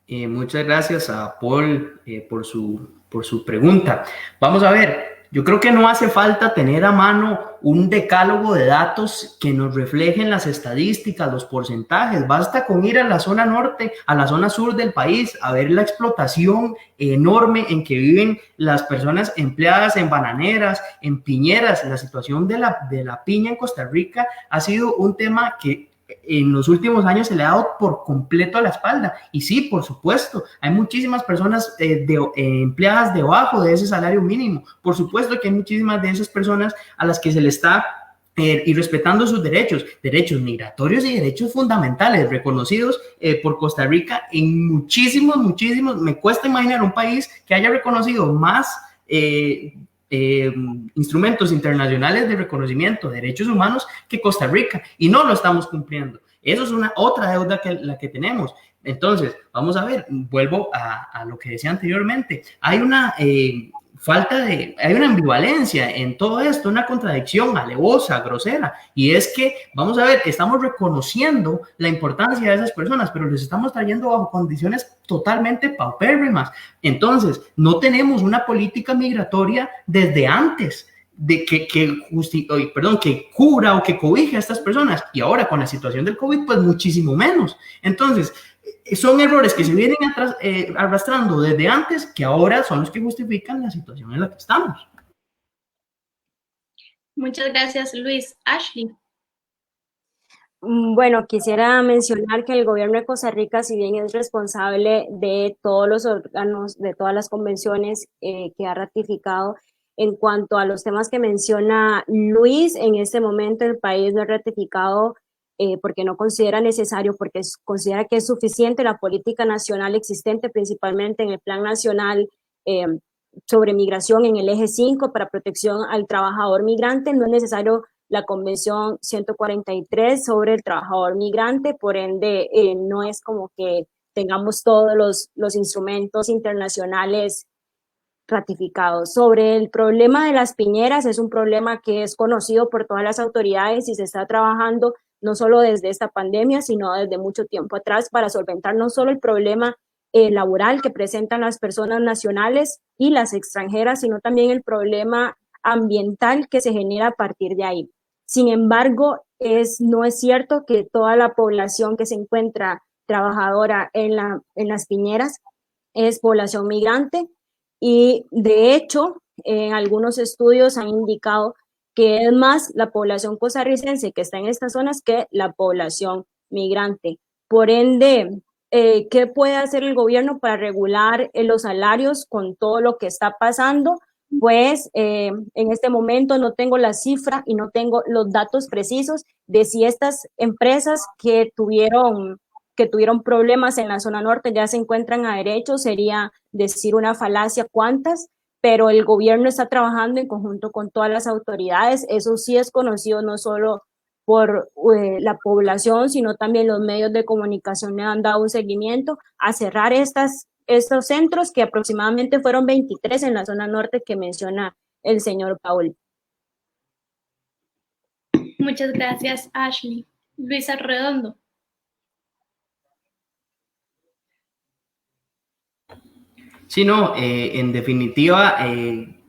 Muchas gracias a Paul por su pregunta. Vamos a ver, yo creo que no hace falta tener a mano un decálogo de datos que nos reflejen las estadísticas, los porcentajes. Basta con ir a la zona norte, a la zona sur del país, a ver la explotación enorme en que viven las personas empleadas en bananeras, en piñeras. La situación de la piña en Costa Rica ha sido un tema que en los últimos años se le ha dado por completo a la espalda. Y sí, por supuesto, hay muchísimas personas empleadas debajo de ese salario mínimo. Por supuesto que hay muchísimas de esas personas a las que se le está y respetando sus derechos migratorios y derechos fundamentales reconocidos por Costa Rica en muchísimos, me cuesta imaginar un país que haya reconocido más instrumentos internacionales de reconocimiento de derechos humanos que Costa Rica, y no lo estamos cumpliendo. Eso es otra deuda que la que tenemos. Entonces, vamos a ver, vuelvo a lo que decía anteriormente. Hay una hay una ambivalencia en todo esto, una contradicción alevosa, grosera, y es que, vamos a ver, estamos reconociendo la importancia de esas personas, pero les estamos trayendo bajo condiciones totalmente paupérrimas. Entonces, no tenemos una política migratoria desde antes de que cubra o que cobije a estas personas, y ahora con la situación del COVID, pues muchísimo menos. Entonces, son errores que se vienen arrastrando desde antes, que ahora son los que justifican la situación en la que estamos. Muchas gracias, Luis. Ashley. Bueno, quisiera mencionar que el gobierno de Costa Rica, si bien es responsable de todos los órganos, de todas las convenciones que ha ratificado, en cuanto a los temas que menciona Luis, en este momento el país no ha ratificado porque no considera necesario, porque considera que es suficiente la política nacional existente, principalmente en el Plan Nacional sobre Migración en el eje 5 para protección al trabajador migrante. No es necesario la Convención 143 sobre el trabajador migrante, por ende no es como que tengamos todos los instrumentos internacionales ratificados. Sobre el problema de las piñeras, es un problema que es conocido por todas las autoridades y se está trabajando no solo desde esta pandemia, sino desde mucho tiempo atrás para solventar no solo el problema laboral que presentan las personas nacionales y las extranjeras, sino también el problema ambiental que se genera a partir de ahí. Sin embargo, no es cierto que toda la población que se encuentra trabajadora en las piñeras es población migrante, y de hecho, algunos estudios han indicado que es más la población costarricense que está en estas zonas que la población migrante. Por ende, ¿qué puede hacer el gobierno para regular los salarios con todo lo que está pasando? Pues en este momento no tengo la cifra y no tengo los datos precisos de si estas empresas que tuvieron problemas en la zona norte ya se encuentran a derecho. Sería decir una falacia cuántas, pero el gobierno está trabajando en conjunto con todas las autoridades. Eso sí es conocido no solo por la población, sino también los medios de comunicación le han dado un seguimiento a cerrar estos centros, que aproximadamente fueron 23 en la zona norte que menciona el señor Paul. Muchas gracias, Ashley. Luis Arredondo. Sí, no, en definitiva,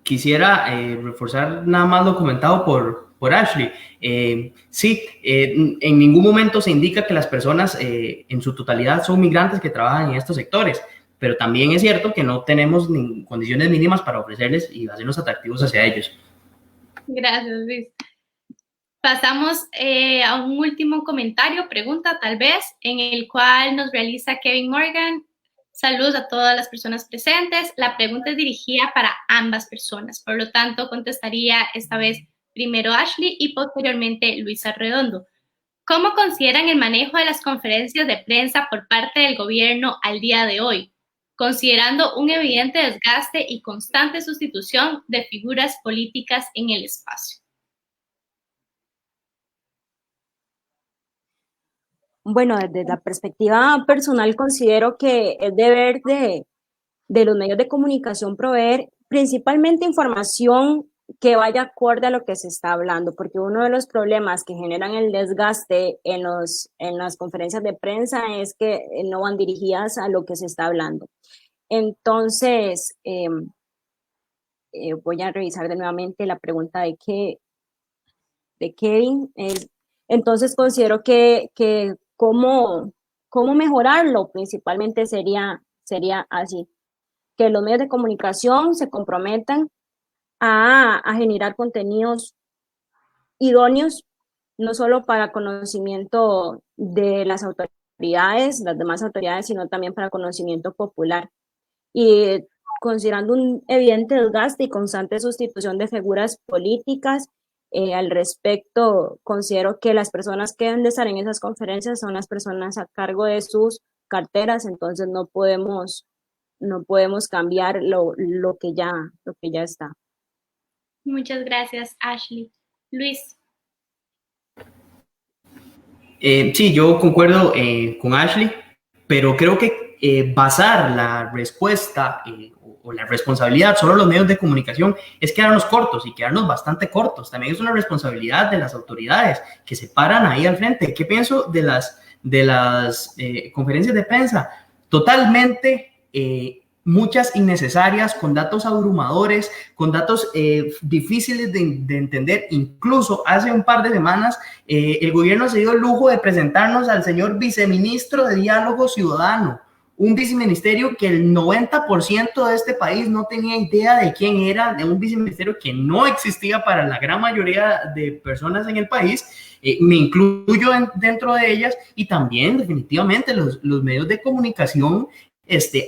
quisiera reforzar nada más lo comentado por Ashley. Sí, en ningún momento se indica que las personas en su totalidad son migrantes que trabajan en estos sectores, pero también es cierto que no tenemos condiciones mínimas para ofrecerles y hacernos atractivos hacia ellos. Gracias, Luis. Pasamos a un último comentario, pregunta tal vez, en el cual nos realiza Kevin Morgan. Saludos a todas las personas presentes. La pregunta es dirigida para ambas personas, por lo tanto contestaría esta vez primero Ashley y posteriormente Luis Arredondo. ¿Cómo consideran el manejo de las conferencias de prensa por parte del gobierno al día de hoy, considerando un evidente desgaste y constante sustitución de figuras políticas en el espacio? Bueno, desde la perspectiva personal considero que es deber de los medios de comunicación proveer principalmente información que vaya acorde a lo que se está hablando, porque uno de los problemas que generan el desgaste en las conferencias de prensa es que no van dirigidas a lo que se está hablando. Entonces, voy a revisar de nuevamente la pregunta de Kevin. Entonces, considero que cómo mejorarlo principalmente sería así, que los medios de comunicación se comprometan a generar contenidos idóneos, no solo para conocimiento de las autoridades, las demás autoridades, sino también para conocimiento popular. Y considerando un evidente desgaste y constante sustitución de figuras políticas, al respecto, considero que las personas que deben de estar en esas conferencias son las personas a cargo de sus carteras, entonces no podemos cambiar lo que ya está. Muchas gracias, Ashley. Luis. Sí, yo concuerdo con Ashley, pero creo que basar la respuesta o la responsabilidad solo en los medios de comunicación es quedarnos cortos y quedarnos bastante cortos. También es una responsabilidad de las autoridades que se paran ahí al frente. ¿Qué pienso de las conferencias de prensa? Totalmente muchas innecesarias, con datos abrumadores, con datos difíciles de entender. Incluso hace un par de semanas el gobierno se dio el lujo de presentarnos al señor viceministro de Diálogo Ciudadano, un viceministerio que el 90% de este país no tenía idea de quién era, de un viceministerio que no existía para la gran mayoría de personas en el país. Me incluyo dentro de ellas, y también definitivamente los medios de comunicación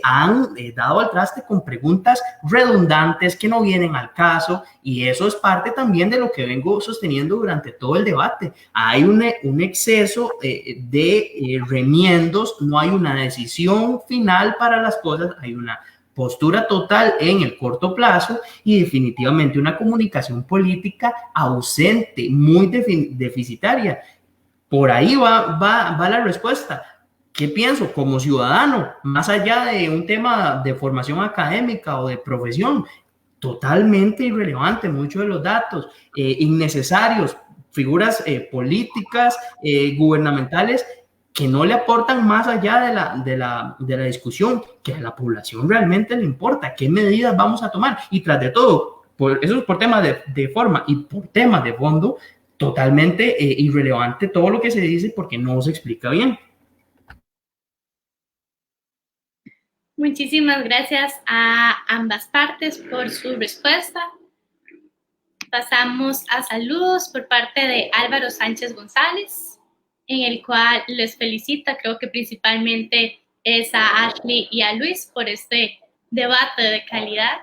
han dado al traste con preguntas redundantes que no vienen al caso, y eso es parte también de lo que vengo sosteniendo durante todo el debate. Hay un exceso de remiendos, no hay una decisión final para las cosas, hay una postura total en el corto plazo y definitivamente una comunicación política ausente, muy deficitaria. Por ahí va la respuesta. ¿Qué pienso como ciudadano? Más allá de un tema de formación académica o de profesión, totalmente irrelevante muchos de los datos, innecesarios, figuras políticas, gubernamentales, que no le aportan más allá de la discusión, que a la población realmente le importa, qué medidas vamos a tomar. Y tras de todo, eso es por temas de forma y por temas de fondo, totalmente irrelevante todo lo que se dice porque no se explica bien. Muchísimas gracias a ambas partes por su respuesta. Pasamos a saludos por parte de Álvaro Sánchez González, en el cual les felicita, creo que principalmente es a Ashley y a Luis por este debate de calidad.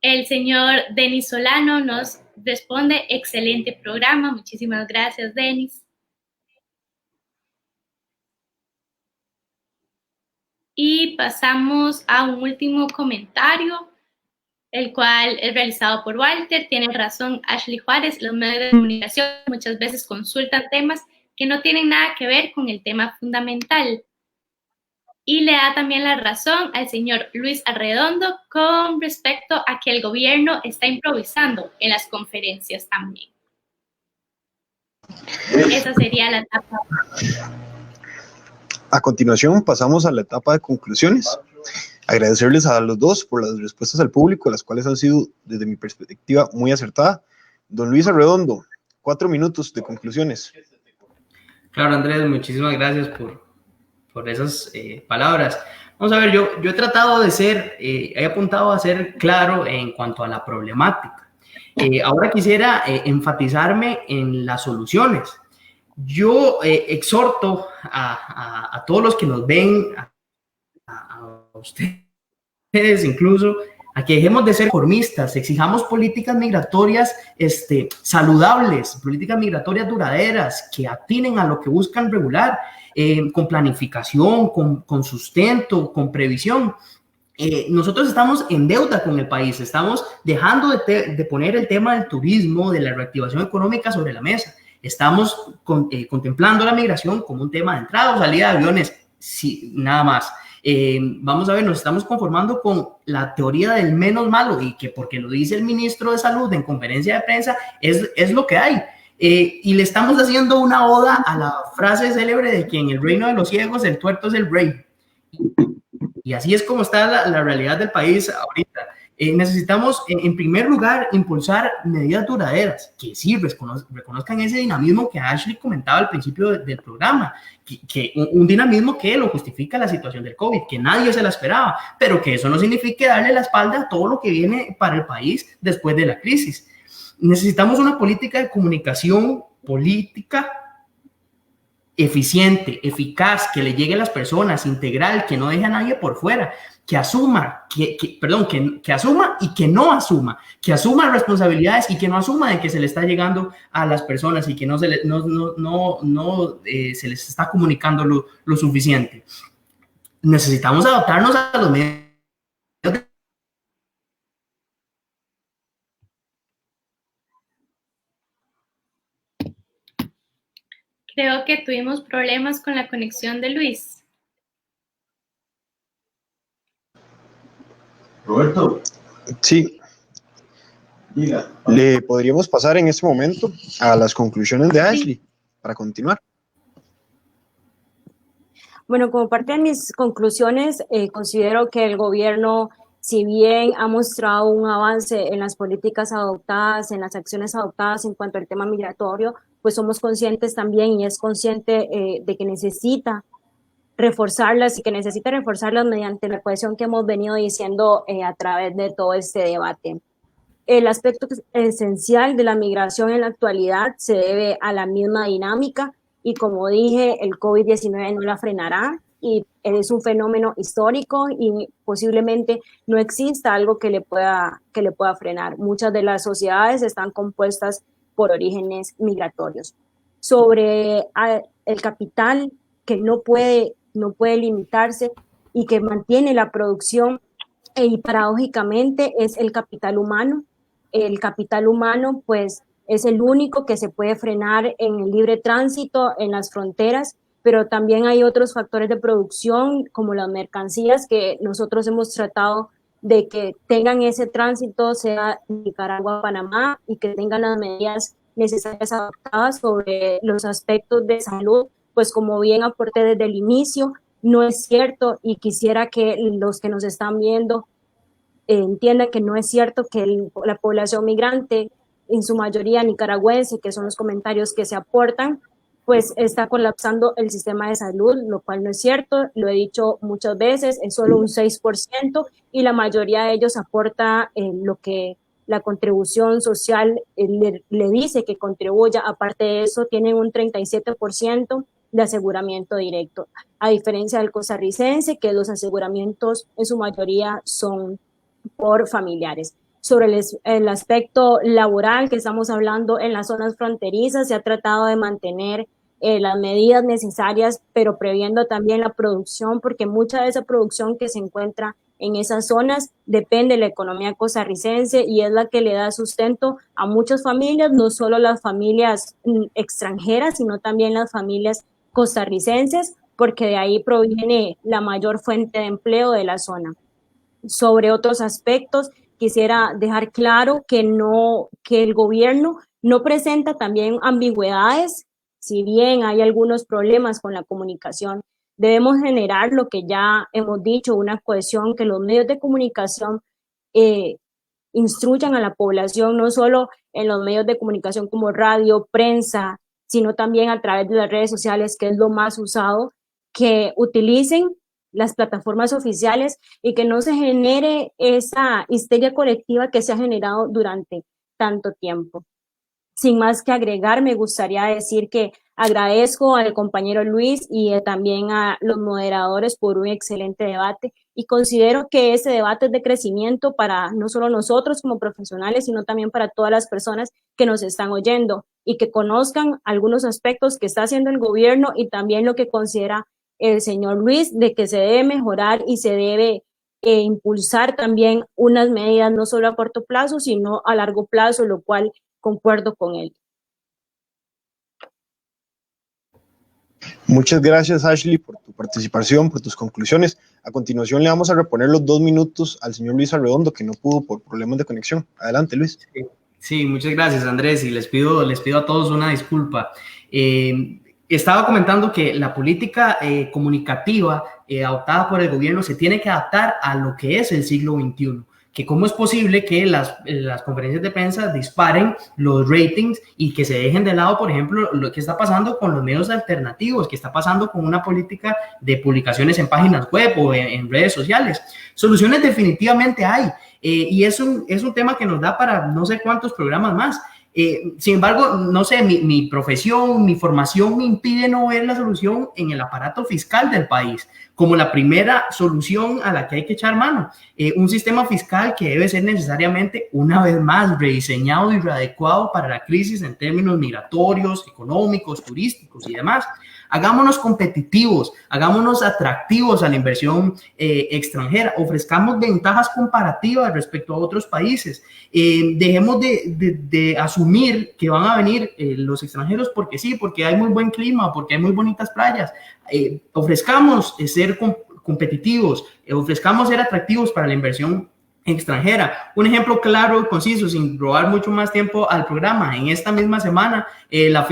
El señor Denis Solano nos responde: excelente programa. Muchísimas gracias, Denis. Y pasamos a un último comentario, el cual es realizado por Walter. Tiene razón Ashley Juárez, los medios de comunicación muchas veces consultan temas que no tienen nada que ver con el tema fundamental. Y le da también la razón al señor Luis Arredondo con respecto a que el gobierno está improvisando en las conferencias también. Esa sería la etapa. A continuación pasamos a la etapa de conclusiones. Agradecerles a los dos por las respuestas al público, las cuales han sido, desde mi perspectiva, muy acertadas. Don Luis Arredondo, 4 minutos de conclusiones. Claro, Andrés, muchísimas gracias por esas palabras. Vamos a ver, yo he tratado de he apuntado a ser claro en cuanto a la problemática. Ahora quisiera enfatizarme en las soluciones. Yo exhorto a todos los que nos ven, a ustedes incluso, a que dejemos de ser conformistas, exijamos políticas migratorias saludables, políticas migratorias duraderas, que atinen a lo que buscan regular, con planificación, con sustento, con previsión. Nosotros estamos en deuda con el país, estamos dejando de poner el tema del turismo, de la reactivación económica sobre la mesa. Estamos contemplando la migración como un tema de entrada o salida de aviones, sí, nada más. Vamos a ver, nos estamos conformando con la teoría del menos malo y que porque lo dice el ministro de Salud en conferencia de prensa es lo que hay. Y le estamos haciendo una oda a la frase célebre de que en el reino de los ciegos el tuerto es el rey. Y así es como está la realidad del país ahorita. Necesitamos, en primer lugar, impulsar medidas duraderas que sí reconozcan ese dinamismo que Ashley comentaba al principio del programa, un dinamismo que lo justifica la situación del COVID, que nadie se la esperaba, pero que eso no signifique darle la espalda a todo lo que viene para el país después de la crisis. Necesitamos una política de comunicación política eficiente, eficaz, que le llegue a las personas, integral, que no deje a nadie por fuera, que asuma, que asuma y que no asuma, que asuma responsabilidades y que no asuma de que se le está llegando a las personas y que no se les está comunicando lo suficiente. Necesitamos adaptarnos a los medios. Creo que tuvimos problemas con la conexión de Luis. Roberto. Sí. Diga. Le podríamos pasar en este momento a las conclusiones de Ashley para continuar. Bueno, como parte de mis conclusiones, considero que el gobierno, si bien ha mostrado un avance en las políticas adoptadas, en las acciones adoptadas en cuanto al tema migratorio, pues somos conscientes también y es consciente de que necesita reforzarlas y que necesita reforzarlas mediante la cohesión que hemos venido diciendo a través de todo este debate. El aspecto esencial de la migración en la actualidad se debe a la misma dinámica y, como dije, el COVID-19 no la frenará y es un fenómeno histórico y posiblemente no exista algo que le pueda frenar. Muchas de las sociedades están compuestas por orígenes migratorios. Sobre el capital que no puede limitarse y que mantiene la producción, y paradójicamente es el capital humano. El capital humano, pues, es el único que se puede frenar en el libre tránsito, en las fronteras, pero también hay otros factores de producción, como las mercancías, que nosotros hemos tratado de que tengan ese tránsito, sea en Nicaragua, Panamá, y que tengan las medidas necesarias adaptadas sobre los aspectos de salud, pues como bien aporté desde el inicio, no es cierto y quisiera que los que nos están viendo entiendan que no es cierto que la población migrante, en su mayoría nicaragüense, que son los comentarios que se aportan, pues está colapsando el sistema de salud, lo cual no es cierto, lo he dicho muchas veces, es solo un 6% y la mayoría de ellos aporta lo que la contribución social le dice que contribuya. Aparte de eso, tienen un 37% de aseguramiento directo, a diferencia del costarricense, que los aseguramientos en su mayoría son por familiares. Sobre el aspecto laboral que estamos hablando en las zonas fronterizas, se ha tratado de mantener las medidas necesarias, pero previendo también la producción, porque mucha de esa producción que se encuentra en esas zonas depende de la economía costarricense y es la que le da sustento a muchas familias, no solo las familias extranjeras, sino también las familias costarricenses, porque de ahí proviene la mayor fuente de empleo de la zona. Sobre otros aspectos, quisiera dejar claro que el gobierno no presenta también ambigüedades, si bien hay algunos problemas con la comunicación. Debemos generar lo que ya hemos dicho, una cohesión, que los medios de comunicación instruyan a la población, no solo en los medios de comunicación como radio, prensa, sino también a través de las redes sociales, que es lo más usado, que utilicen las plataformas oficiales y que no se genere esa histeria colectiva que se ha generado durante tanto tiempo. Sin más que agregar, me gustaría decir que agradezco al compañero Luis y también a los moderadores por un excelente debate y considero que ese debate es de crecimiento para no solo nosotros como profesionales, sino también para todas las personas que nos están oyendo y que conozcan algunos aspectos que está haciendo el gobierno y también lo que considera el señor Luis de que se debe mejorar y se debe impulsar también unas medidas no solo a corto plazo, sino a largo plazo, lo cual concuerdo con él. Muchas gracias, Ashley, por tu participación, por tus conclusiones. A continuación le vamos a reponer los 2 minutos al señor Luis Arredondo, que no pudo por problemas de conexión. Adelante, Luis. Sí, muchas gracias, Andrés, y les pido a todos una disculpa. Estaba comentando que la política comunicativa adoptada por el gobierno se tiene que adaptar a lo que es el siglo XXI. Que cómo es posible que las conferencias de prensa disparen los ratings y que se dejen de lado, por ejemplo, lo que está pasando con los medios alternativos, que está pasando con una política de publicaciones en páginas web o en redes sociales. Soluciones definitivamente hay, y es un tema que nos da para no sé cuántos programas más. Sin embargo, no sé, mi profesión, mi formación me impide no ver la solución en el aparato fiscal del país como la primera solución a la que hay que echar mano. Un sistema fiscal que debe ser necesariamente, una vez más, rediseñado y readecuado para la crisis en términos migratorios, económicos, turísticos y demás. Hagámonos competitivos, hagámonos atractivos a la inversión extranjera, ofrezcamos ventajas comparativas respecto a otros países, dejemos de asumir que van a venir los extranjeros porque sí, porque hay muy buen clima, porque hay muy bonitas playas. Ofrezcamos ser competitivos, ofrezcamos ser atractivos para la inversión extranjera. Un ejemplo claro y conciso, sin robar mucho más tiempo al programa. En esta misma semana, una de las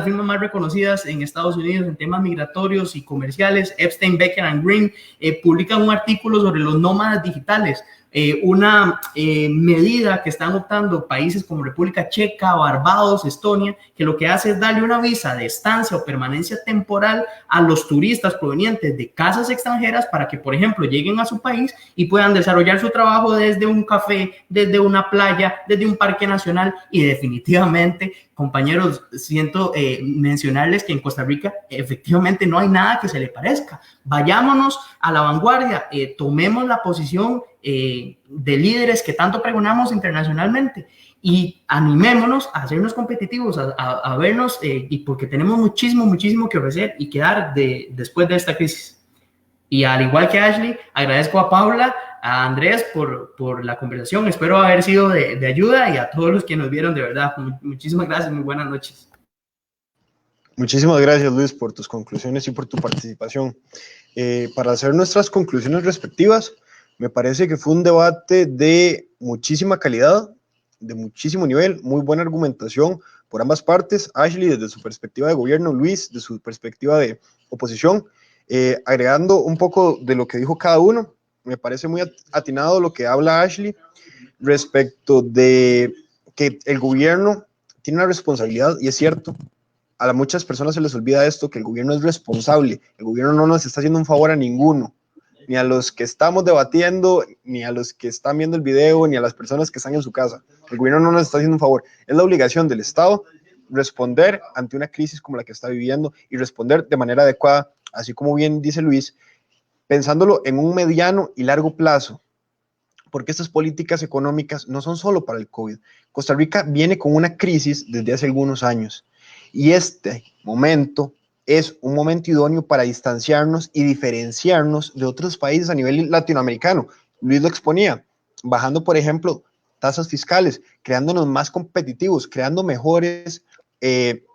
firmas más reconocidas en Estados Unidos en temas migratorios y comerciales, Epstein, Becker and Green, publican un artículo sobre los nómadas digitales. Una medida que están optando países como República Checa, Barbados, Estonia, que lo que hace es darle una visa de estancia o permanencia temporal a los turistas provenientes de casas extranjeras para que, por ejemplo, lleguen a su país y puedan desarrollar su trabajo desde un café, desde una playa, desde un parque nacional. Y definitivamente, compañeros, siento mencionarles que en Costa Rica efectivamente no hay nada que se le parezca. Vayámonos a la vanguardia, tomemos la posición de líderes que tanto pregonamos internacionalmente y animémonos a hacernos competitivos, a vernos, y porque tenemos muchísimo que ofrecer y que dar después de esta crisis. Y al igual que Ashley, agradezco a Paula, a Andrés por la conversación. Espero haber sido de ayuda, y a todos los que nos vieron, de verdad, muchísimas gracias, muy buenas noches. Muchísimas gracias, Luis, por tus conclusiones y por tu participación. Para hacer nuestras conclusiones respectivas, me parece que fue un debate de muchísima calidad, de muchísimo nivel, muy buena argumentación por ambas partes. Ashley desde su perspectiva de gobierno, Luis de su perspectiva de oposición. Agregando un poco de lo que dijo cada uno, me parece muy atinado lo que habla Ashley respecto de que el gobierno tiene una responsabilidad, y es cierto. A muchas personas se les olvida esto, que el gobierno es responsable. El gobierno no nos está haciendo un favor a ninguno, ni a los que estamos debatiendo, ni a los que están viendo el video, ni a las personas que están en su casa. El gobierno no nos está haciendo un favor. Es la obligación del Estado responder ante una crisis como la que está viviendo, y responder de manera adecuada, así como bien dice Luis, pensándolo en un mediano y largo plazo, porque estas políticas económicas no son solo para el COVID. Costa Rica viene con una crisis desde hace algunos años, y este momento es un momento idóneo para distanciarnos y diferenciarnos de otros países a nivel latinoamericano. Luis lo exponía, bajando, por ejemplo, tasas fiscales, creándonos más competitivos, creando mejores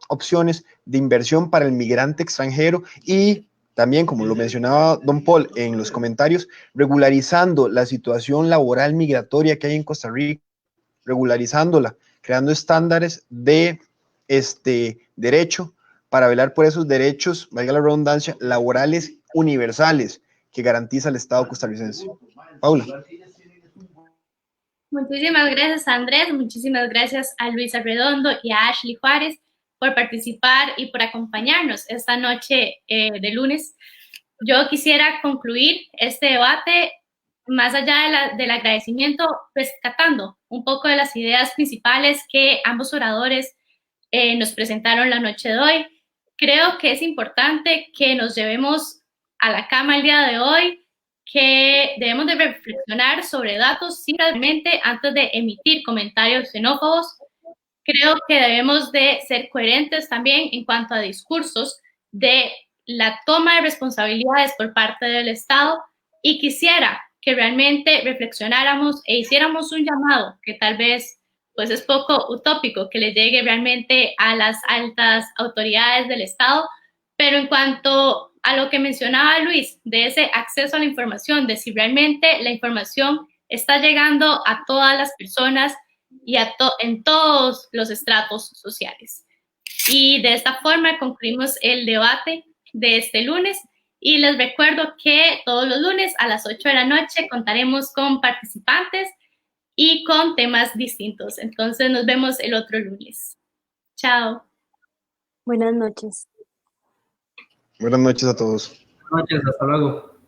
opciones de inversión para el migrante extranjero, y también, como lo mencionaba don Paul en los comentarios, regularizando la situación laboral migratoria que hay en Costa Rica, regularizándola, creando estándares de derecho para velar por esos derechos, valga la redundancia, laborales universales que garantiza el Estado costarricense. Paula. Muchísimas gracias, Andrés. Muchísimas gracias a Luis Arredondo y a Ashley Juárez por participar y por acompañarnos esta noche de lunes. Yo quisiera concluir este debate, más allá del agradecimiento, rescatando un poco de las ideas principales que ambos oradores nos presentaron la noche de hoy. Creo que es importante que nos llevemos a la cama el día de hoy, que debemos de reflexionar sobre datos simplemente antes de emitir comentarios xenófobos. Creo que debemos de ser coherentes también en cuanto a discursos de la toma de responsabilidades por parte del Estado, y quisiera que realmente reflexionáramos e hiciéramos un llamado que tal vez pues es poco utópico que le llegue realmente a las altas autoridades del Estado, Pero en cuanto a lo que mencionaba Luis, de ese acceso a la información, de si realmente la información está llegando a todas las personas y en todos los estratos sociales. Y de esta forma concluimos el debate de este lunes. Y les recuerdo que todos los lunes a las 8 de la noche contaremos con participantes y con temas distintos. Entonces nos vemos el otro lunes. Chao. Buenas noches. Buenas noches a todos. Buenas noches, hasta luego.